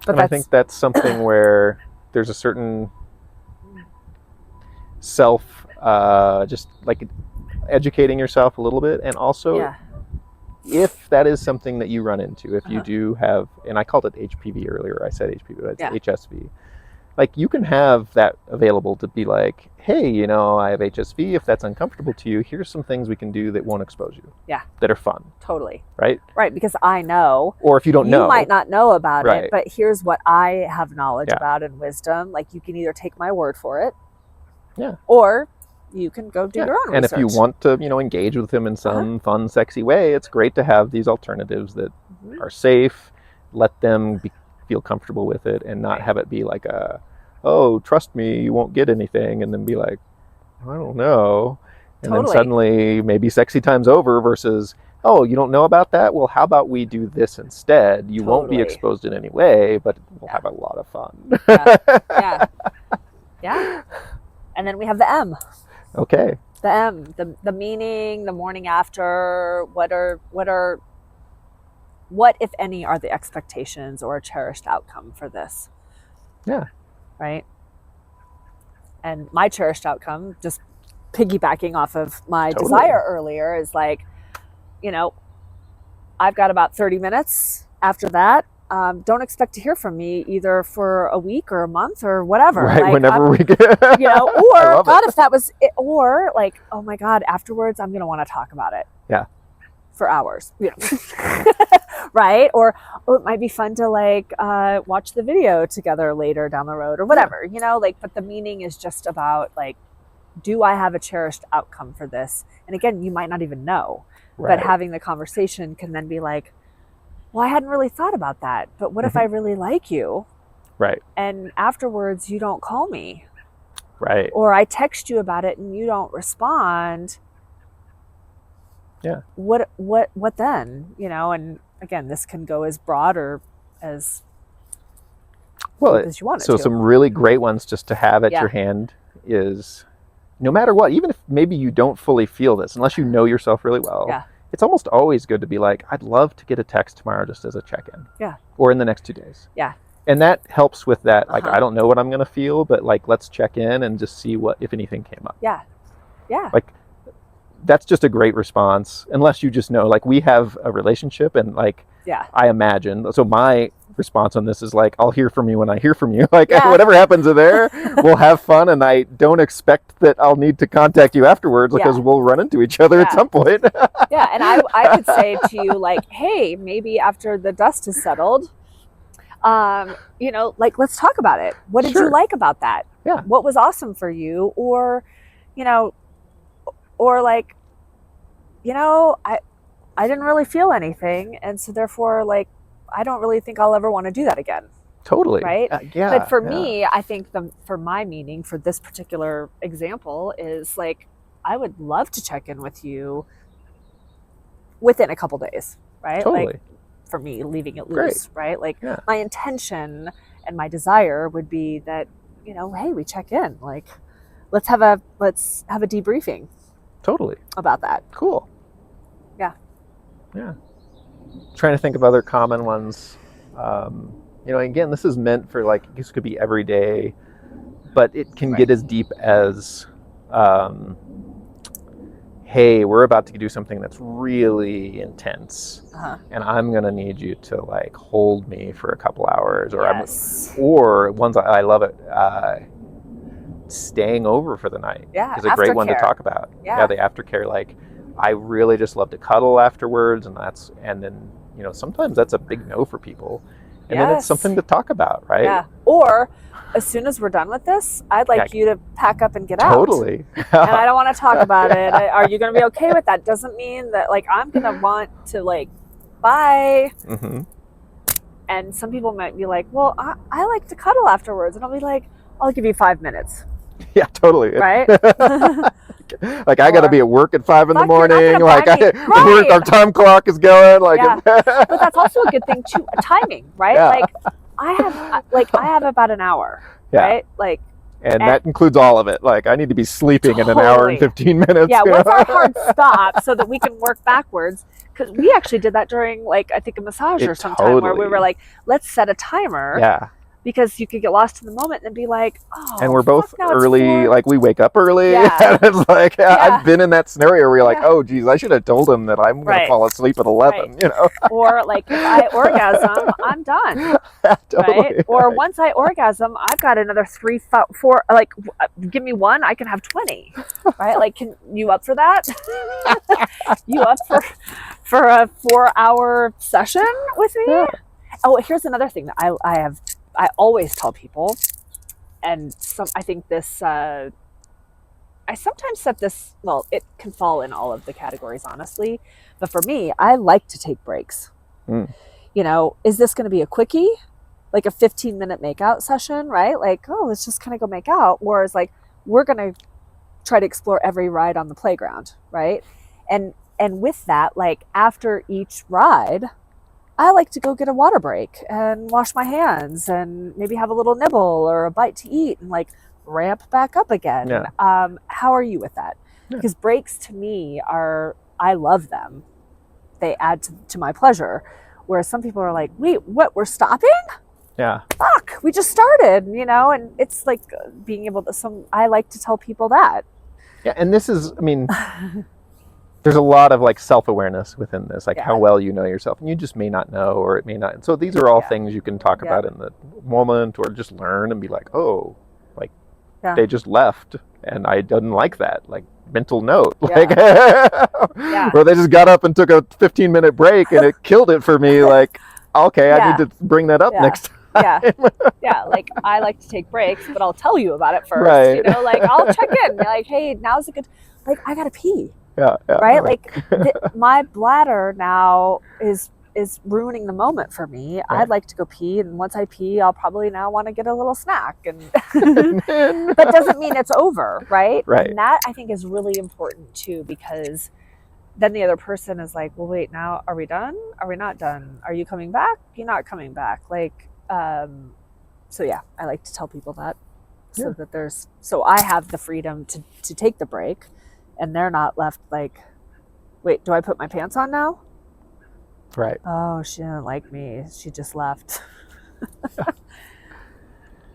But I think that's something where there's a certain just like educating yourself a little bit, and also if that is something that you run into, if you do have, and I called it HPV earlier, I said HPV, but it's HSV, like you can have that available to be like, hey, I have HSV. If that's uncomfortable to you, here's some things we can do that won't expose you. Yeah. That are fun. Totally. Right? Right, because I know. Or if you don't know. You might not know about it, but here's what I have knowledge about and wisdom. Like you can either take my word for it. Yeah. Or you can go do your own and research. If you want to, engage with him in some fun, sexy way, it's great to have these alternatives that are safe, let them feel comfortable with it, and not have it be like oh, trust me, you won't get anything, and then be like, I don't know. And then suddenly maybe sexy time's over versus, oh, you don't know about that? Well, how about we do this instead? You won't be exposed in any way, but we'll have a lot of fun. Yeah. And then we have the M. Okay. The M, the meaning, the morning after, what if any are the expectations or a cherished outcome for this? Yeah. Right? And my cherished outcome, just piggybacking off of my desire earlier, is like, I've got about 30 minutes after that. Don't expect to hear from me either for a week or a month or whatever. Right, like, whenever we get, or God, if that was it, or like, oh my God, afterwards I'm gonna want to talk about it. Yeah. For hours. Right? Or it might be fun to like watch the video together later down the road or whatever. But the meaning is just about like, do I have a cherished outcome for this? And again, you might not even know. Right. But having the conversation can then be like, well, I hadn't really thought about that, but what if I really like you? Right. And afterwards you don't call me. Right. Or I text you about it and you don't respond. Yeah. What then? And again, this can go as broad or as as you want it to. So some really great ones just to have at your hand is, no matter what, even if maybe you don't fully feel this, unless you know yourself really well. Yeah. It's almost always good to be like, I'd love to get a text tomorrow just as a check-in. Yeah. Or in the next 2 days. Yeah. And that helps with that. Like, I don't know what I'm going to feel, but like, let's check in and just see what, if anything came up. Yeah. Yeah. Like, that's just a great response, unless you just know, like, we have a relationship, and like, yeah, I imagine, so my response on this is like, I'll hear from you when I hear from you. Like, yeah. whatever happens there, we'll have fun, and I don't expect that I'll need to contact you afterwards, because we'll run into each other at some point. Yeah, and I could say to you, like, hey, maybe after the dust has settled, you know, like, let's talk about it. What did you like about that? Yeah. What was awesome for you? Or, you know, or like, you know, I didn't really feel anything, and so therefore, like, I don't really think I'll ever want to do that again. Totally. Right? Yeah. But for me, I think for my meaning for this particular example is like, I would love to check in with you within a couple days, right? Totally. Like, for me, leaving it loose, right? Like, my intention and my desire would be that, you know, hey, we check in, like, let's have a debriefing. Totally. About that. Cool. Yeah. Trying to think of other common ones. You know, again, this is meant for, like, this could be every day, but it can get as deep as, hey, we're about to do something that's really intense, and I'm going to need you to, like, hold me for a couple hours, or or ones I love it, staying over for the night is a great one to talk about. Yeah, the aftercare, like, I really just love to cuddle afterwards, and then, you know, sometimes that's a big no for people, and then it's something to talk about, right? Yeah. Or as soon as we're done with this, I'd like you to pack up and get out. Totally. And I don't want to talk about it. Are you going to be okay with that? Doesn't mean that, like, I'm going to want to, like, bye. Mm-hmm. And some people might be like, well, I like to cuddle afterwards, and I'll be like, I'll give you 5 minutes. Yeah, totally. Right? Like, I got to be at work at 5 in the morning. Like, our time clock is going. Like, but that's also a good thing too. Timing, right? Yeah. Like, I have about an hour, right? Like, and that includes all of it. Like, I need to be sleeping in an hour and 15 minutes. Yeah, what's our hard stop so that we can work backwards? Because we actually did that during, like, I think a massage or sometime where we were like, let's set a timer. Yeah. Because you could get lost in the moment and be like, oh, and we're both early, like, we wake up early. Yeah. It's like, I've been in that scenario where you're like, oh, geez, I should have told him that I'm going to fall asleep at 11, you know? Or, like, if I orgasm, I'm done. Totally. Right? Or once I orgasm, I've got another 3, 4, like, give me one, I can have 20. Right? Like, can you up for that? You up for a 4-hour session with me? Yeah. Oh, here's another thing that I always tell people, and I think this, I sometimes set this, well, it can fall in all of the categories, honestly, but for me, I like to take breaks. You know, is this going to be a quickie, like a 15-minute makeout session, right? Like, oh, let's just kind of go make out. Or it's like, we're going to try to explore every ride on the playground, right? And with that, like, after each ride, I like to go get a water break and wash my hands and maybe have a little nibble or a bite to eat and, like, ramp back up again. Yeah. How are you with that? Because breaks to me I love them. They add to my pleasure. Whereas some people are like, wait, what, we're stopping? Yeah. Fuck, we just started, you know? And it's like being able to, I like to tell people that. Yeah, and this is, I mean... There's a lot of, like, self-awareness within this, like how well you know yourself, and you just may not know, or it may not. And so these are all things you can talk about in the moment, or just learn and be like, oh, like, they just left, and I didn't like that, like, mental note, like, or they just got up and took a 15-minute break, and it killed it for me. Like, okay, I need to bring that up next time. Yeah, like, I like to take breaks, but I'll tell you about it first. Right. You know, like, I'll check in, like, hey, now's a good, like, I gotta pee. Yeah. Right? Like, my bladder now is ruining the moment for me. Right. I'd like to go pee, and once I pee, I'll probably now want to get a little snack. And that doesn't mean it's over, right? Right. And that, I think, is really important too, because then the other person is like, well, wait, now are we done? Are we not done? Are you coming back? You're not coming back. Like, so yeah, I like to tell people that so that so I have the freedom to take the break. And they're not left like, wait, do I put my pants on now? Right. Oh, she didn't like me. She just left.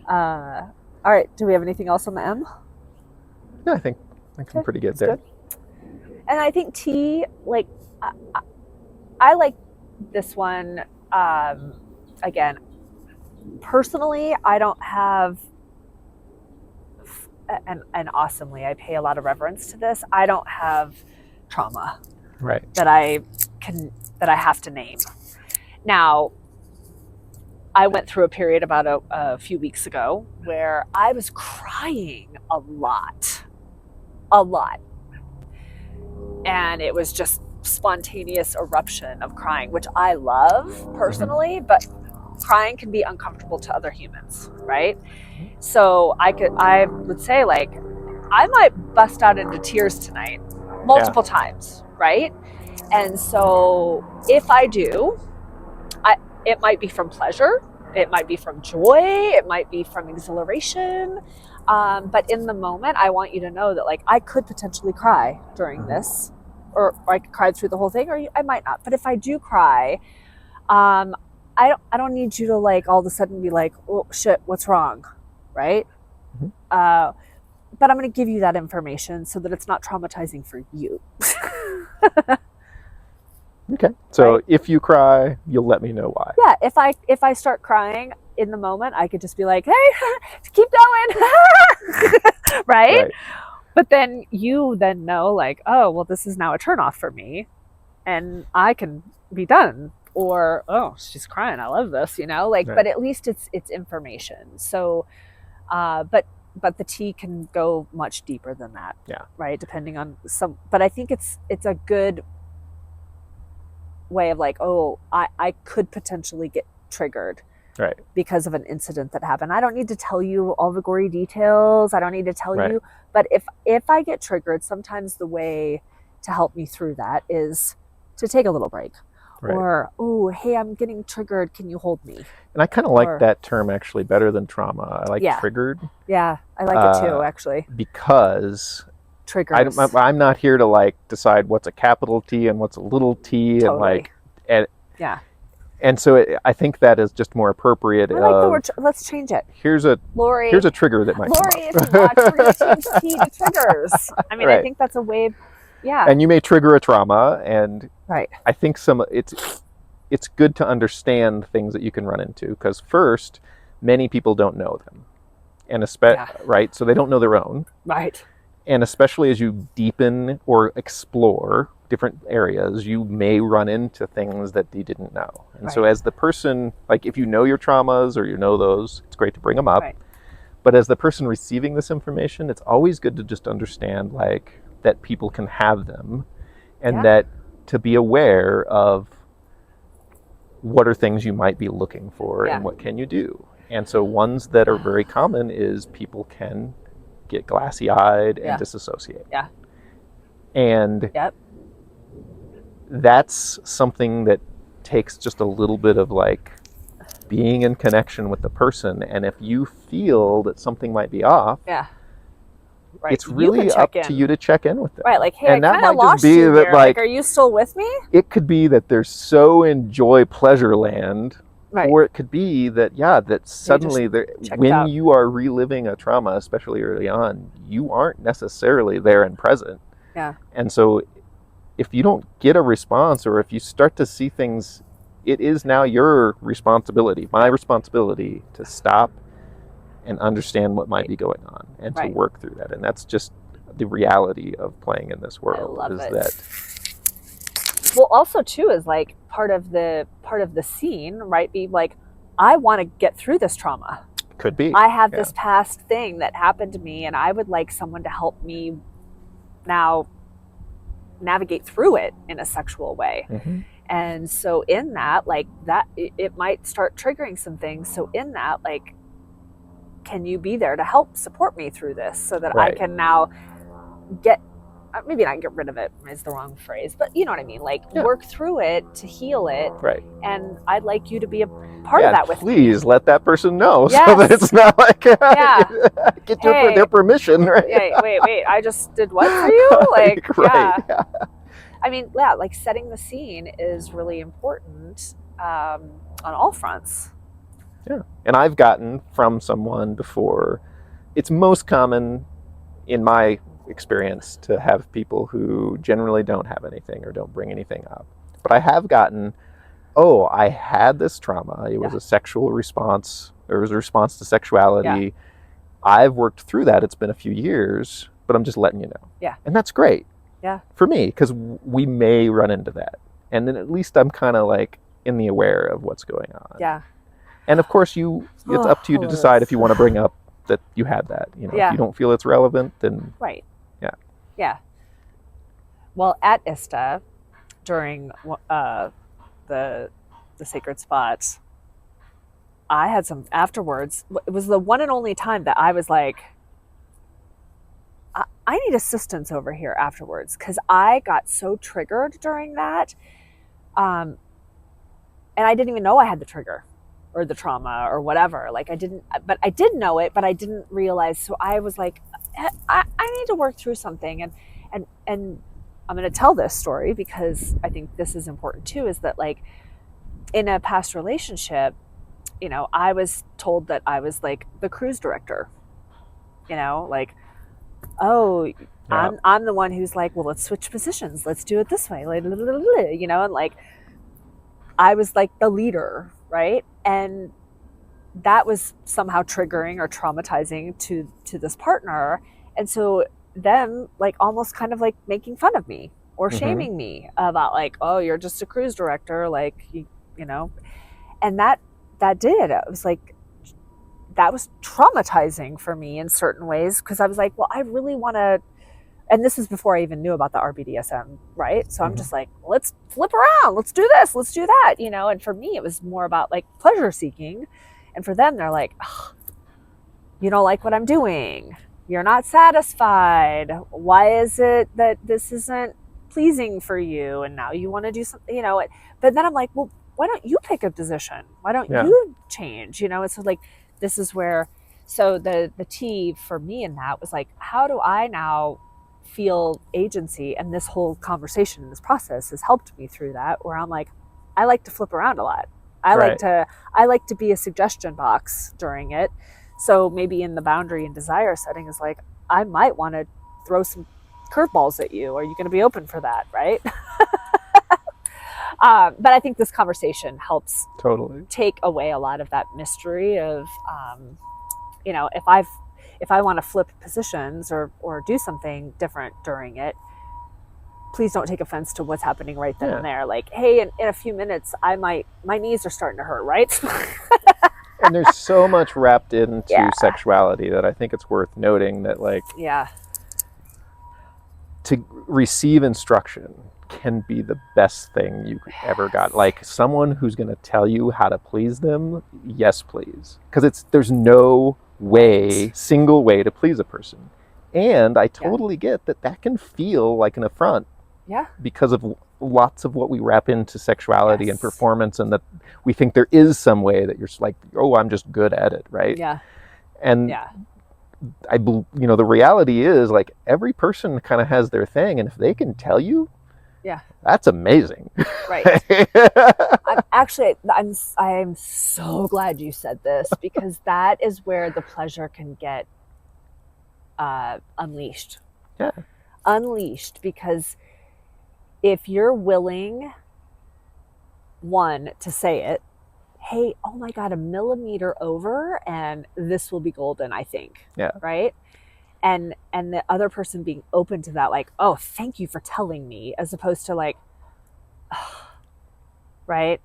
All right. Do we have anything else on the M? No, I think think I'm pretty good there. Good. And I think T, like, I like this one. Again, personally, I don't have, and awesomely, I pay a lot of reverence to this. I don't have trauma, right, that I have to name. Now, I went through a period about a few weeks ago where I was crying a lot. And it was just spontaneous eruption of crying, which I love personally, but crying can be uncomfortable to other humans, right? So I would say, like, I might bust out into tears tonight multiple times, right? And so if I do, it might be from pleasure, it might be from joy, it might be from exhilaration. But in the moment, I want you to know that, like, I could potentially cry during this, or I could cry through the whole thing, or I might not. But if I do cry, I don't need you to, like, all of a sudden be like, oh shit, what's wrong, right? But I'm going to give you that information so that it's not traumatizing for you. Okay. So if you cry, you'll let me know why. Yeah. If I start crying in the moment, I could just be like, hey, keep going. Right? But then you then know, like, oh, well, this is now a turnoff for me, and I can be done. Or, oh, she's crying, I love this, like, but at least it's information. So, but the T can go much deeper than that. Yeah. Right. Depending on but I think it's a good way of, like, oh, I could potentially get triggered because of an incident that happened. I don't need to tell you all the gory details. I don't need to tell you, but if I get triggered, sometimes the way to help me through that is to take a little break. Or, oh, hey, I'm getting triggered, can you hold me? And I kind of like that term actually better than trauma. I like triggered. Yeah, I like it too, actually. Because triggers. I'm not here to, like, decide what's a capital T and what's a little t. Totally. And so I think that is just more appropriate. I like the word. Let's change it. Here's a trigger that might Lori, if you watch, we're going to change T to triggers. I mean, I think that's a way. Yeah. And you may trigger a trauma, and I think it's good to understand things that you can run into, because first, many people don't know them, and so they don't know their own. Right. And especially as you deepen or explore different areas, you may run into things that you didn't know. And so as the person, like, if you know your traumas or you know those, it's great to bring them up. But as the person receiving this information, it's always good to just understand, like, that people can have them, and that to be aware of what are things you might be looking for and what can you do. And so ones that are very common is people can get glassy-eyed and disassociate. Yeah. And that's something that takes just a little bit of, like, being in connection with the person. And if you feel that something might be off, it's really up to you to check in with them. Right, like, hey, and I kind of lost you here. Like, are you still with me? It could be that they're so in joy pleasure land. Or it could be that, that suddenly when you are reliving a trauma, especially early on, you aren't necessarily there and present. Yeah. And so if you don't get a response, or if you start to see things, it is now your responsibility, my responsibility, to stop and understand what might be going on and to work through that. And that's just the reality of playing in this world. I love it. Well, also too is, like, part of the scene, right? Be like, I want to get through this trauma. Could be. I have this past thing that happened to me, and I would like someone to help me now navigate through it in a sexual way. And so in that, like, that it might start triggering some things. So in that, like, can you be there to help support me through this, so that I can now maybe not get rid of it is the wrong phrase, but you know what I mean? Like, work through it to heal it. Right. And I'd like you to be a part of that with me. Please let that person know, so that it's not like, get their permission, right? Wait, I just did what for you? Like, I mean, like, setting the scene is really important on all fronts. Yeah. And I've gotten from someone before, it's most common in my experience to have people who generally don't have anything or don't bring anything up. But I have gotten, oh, I had this trauma. It was a sexual response. There was a response to sexuality. Yeah. I've worked through that. It's been a few years, but I'm just letting you know. Yeah. And that's great. Yeah. For me, because we may run into that. And then at least I'm kind of like in the aware of what's going on. Yeah. And of course, it's up to you to decide if you want to bring up that you had that. You know, if you don't feel it's relevant, then right. Yeah. Yeah. Well, at ISTA, during the sacred spots, I had some afterwards. It was the one and only time that I was like, I need assistance over here afterwards, because I got so triggered during that. And I didn't even know I had the trigger or the trauma or whatever. Like I did know it, but I didn't realize. So I was like, I need to work through something. And I'm going to tell this story because I think this is important too, is that like in a past relationship, you know, I was told that I was like the cruise director, you know, like, oh, yeah. I'm the one who's like, well, let's switch positions. Let's do it this way. You know, and like, I was like the leader, right? And that was somehow triggering or traumatizing to this partner. And so them like almost kind of like making fun of me or shaming me about like, oh, you're just a cruise director. Like, you know, and that did, it was like, that was traumatizing for me in certain ways. Cause I was like, well, I really want to, and this is before I even knew about the RBDSM, right? So I'm just like, let's flip around. Let's do this. Let's do that. You know? And for me, it was more about like pleasure seeking. And for them, they're like, oh, you don't like what I'm doing. You're not satisfied. Why is it that this isn't pleasing for you? And now you want to do something, you know? But then I'm like, well, why don't you pick a position? Why don't you change? You know? And so like, this is where, so the T for me in that was like, how do I now feel agency? And this whole conversation and this process has helped me through that, where I'm like, I like to flip around a lot. I like to be a suggestion box during it. So maybe in the boundary and desire setting is like, I might want to throw some curveballs at you. Are you going to be open for that? Right. But I think this conversation helps totally take away a lot of that mystery of, you know, if I want to flip positions or do something different during it, please don't take offense to what's happening right then and there. Like, hey, in a few minutes, my knees are starting to hurt, right? And there's so much wrapped into sexuality that I think it's worth noting that, like, to receive instruction can be the best thing you ever got. Like, someone who's going to tell you how to please them, yes, please. Because there's no single way to please a person. And I totally get that can feel like an affront. Yeah. Because of lots of what we wrap into sexuality and performance, and that we think there is some way that you're like, oh, I'm just good at it, right? Yeah. And you know, the reality is, like, every person kind of has their thing, and if they can tell you, that's amazing. Right. I'm so glad you said this, because that is where the pleasure can get unleashed. Yeah. Unleashed, because if you're willing, one, to say it, hey, oh my God, a millimeter over and this will be golden, I think. Yeah. Right? And the other person being open to that, like, oh, thank you for telling me, as opposed to like, oh, right?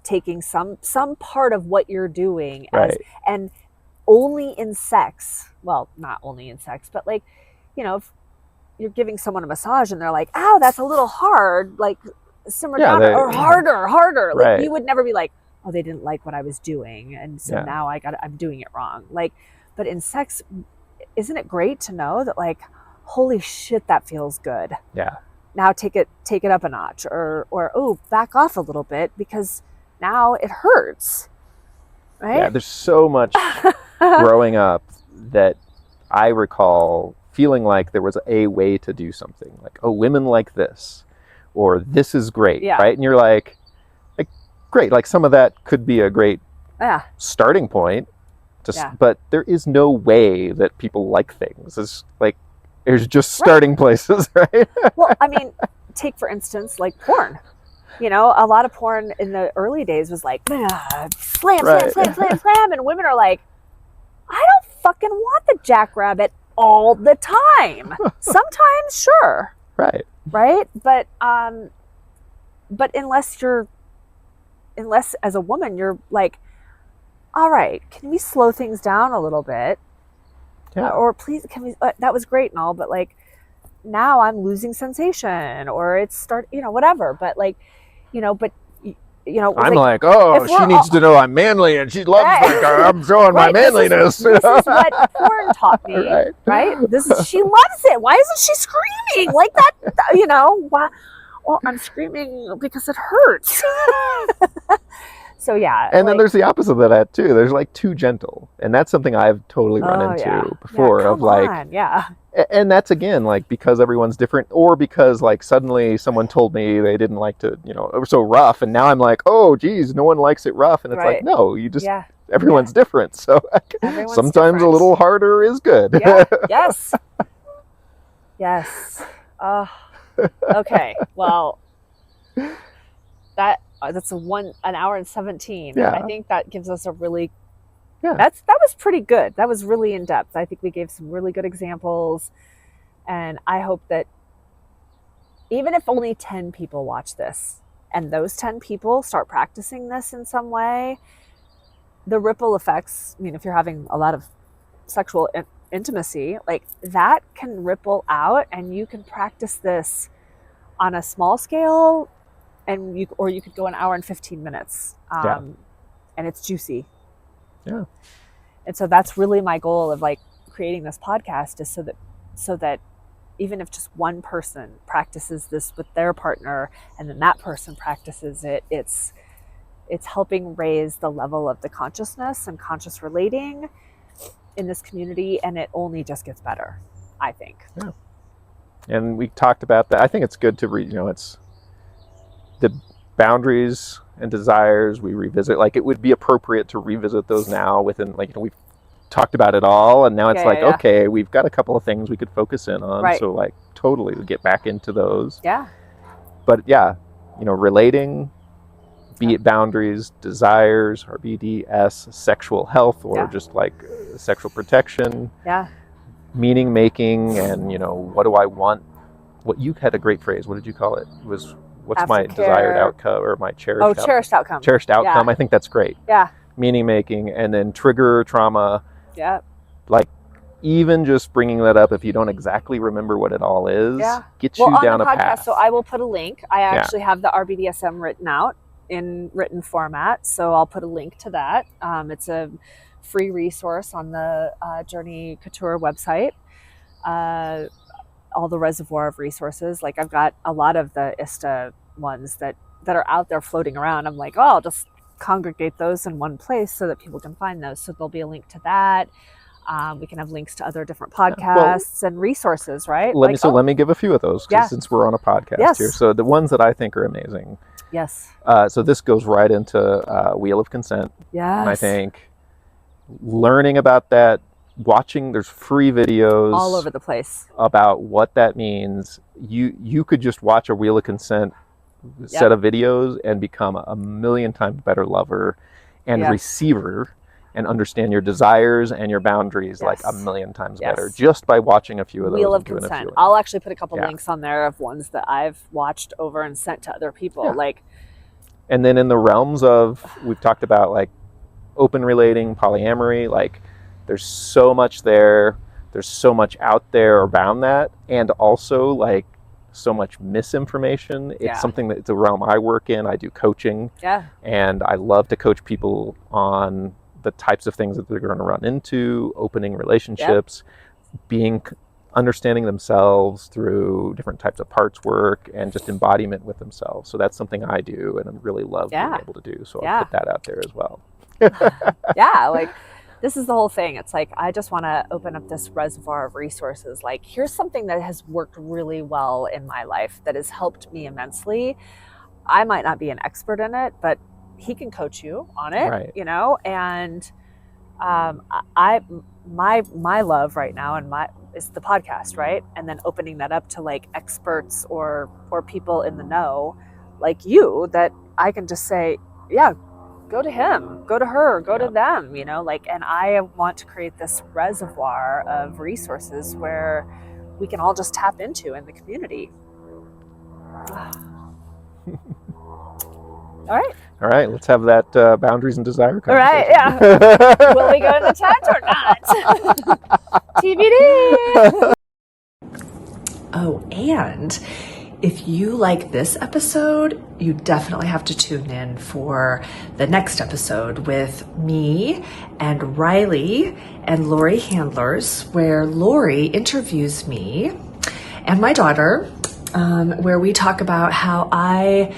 Taking some part of what you're doing as, and only in sex, well, not only in sex, but like, you know, if you're giving someone a massage and they're like, oh, that's a little hard, like simmer down or harder. Like, you would never be like, oh, they didn't like what I was doing, and so now I'm doing it wrong. Like, but in sex, isn't it great to know that, like, holy shit, that feels good. Yeah. Now take it up a notch, or oh, back off a little bit, because now it hurts. Right? Yeah, there's so much growing up that I recall feeling like there was a way to do something, like, oh, women like this, or this is great, right? And you're like, great, like, some of that could be a great starting point, but there is no way that people like things. It's like, There's just starting places, right? Well, I mean, take for instance, like porn. You know, a lot of porn in the early days was like, slam, slam, slam, slam, slam. And women are like, I don't fucking want the jackrabbit all the time. Sometimes, sure. Right. Right? But unless as a woman, you're like, all right, can we slow things down a little bit? Yeah. Or please, can we, that was great and all, but like, now I'm losing sensation, or it's whatever. But like, but I'm like, oh, she needs to know I'm manly, and she loves like I'm showing my manliness. This is what porn taught me, right? She loves it. Why isn't she screaming like that? Why? Well, I'm screaming because it hurts. So yeah. And then there's the opposite of that too. There's like too gentle, and that's something I've totally run into before. And that's again like because everyone's different, or because like suddenly someone told me they didn't like to, it was so rough, and now I'm like, oh geez, no one likes it rough, and it's like, no, you just everyone's different, so sometimes different. A little harder is good. Yeah. Yes. Yes. Okay. Well, that's an hour and 17. Yeah. I think that gives us a really that was pretty good. That was really in depth. I think we gave some really good examples, and I hope that even if only 10 people watch this and those 10 people start practicing this in some way, the ripple effects, I mean, if you're having a lot of sexual intimacy, like that can ripple out, and you can practice this on a small scale, and you could go an hour and 15 minutes, and it's juicy. Yeah. And so that's really my goal of like creating this podcast, is so that even if just one person practices this with their partner, and then that person practices it, it's helping raise the level of the consciousness and conscious relating in this community, and it only just gets better, I think. Yeah. And we talked about that. I think it's good to it's the boundaries and desires we revisit. Like it would be appropriate to revisit those now within we've talked about it all, and now it's okay, we've got a couple of things we could focus in on. Right. So like totally get back into those. Yeah. But relating, be it boundaries, desires, RBDS, sexual health, or just like sexual protection. Yeah. Meaning making, and what do I want? What you had a great phrase. What did you call it? It was what's my desired outcome, or my cherished outcome. Cherished outcome. Yeah. I think that's great. Yeah. Meaning making, and then trigger trauma. Yeah. Like even just bringing that up, if you don't exactly remember what it all is, get you down a path. So I will put a link. I actually have the RBDSM written out in written format, so I'll put a link to that. It's a free resource on the Journey Couture website. All the reservoir of resources. Like I've got a lot of the ISTA ones that are out there floating around. I'm like, I'll just congregate those in one place so that people can find those. So there'll be a link to that. We can have links to other different podcasts and resources, right? Let me give a few of those, since we're on a podcast here. So the ones that I think are amazing. Yes. So this goes right into Wheel of Consent. Yes. And I think learning about that, watching, there's free videos all over the place about what that means. You could just watch a Wheel of Consent set of videos and become a million times better lover and receiver, and understand your desires and your boundaries like a million times better, just by watching a few of those. Wheel of Consent. I'll actually put a couple links on there of ones that I've watched over and sent to other people. And then in the realms of, we've talked about like open relating, polyamory, like there's so much there. There's so much out there around that, and also like so much misinformation. It's something that it's a realm I work in. I do coaching, and I love to coach people on the types of things that they're going to run into, opening relationships, understanding themselves through different types of parts work, and just embodiment with themselves. So that's something I do, and I really love being able to do. So I'll put that out there as well. This is the whole thing. It's like, I just want to open up this reservoir of resources. Like, here's something that has worked really well in my life that has helped me immensely. I might not be an expert in it, but he can coach you on it, and I my love right now and my is the podcast, right? And then opening that up to like experts or people in the know, like you, that I can just say, yeah, go to him, go to her, go to them, you know, like, and I want to create this reservoir of resources where we can all just tap into in the community. All right, let's have that boundaries and desire conversation. All right, yeah. Will we go in the tent or not? TBD. Oh, and if you like this episode, you definitely have to tune in for the next episode with me and Riley and Lori Handlers, where Lori interviews me and my daughter, where we talk about how I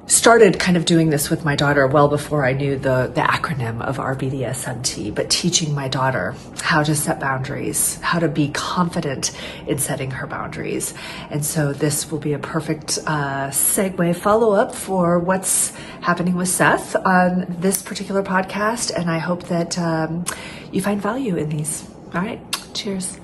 started kind of doing this with my daughter well before I knew the acronym of RBDSMT, but teaching my daughter how to set boundaries, how to be confident in setting her boundaries. And so this will be a perfect segue follow-up for what's happening with Seth on this particular podcast. And I hope that you find value in these. All right, cheers.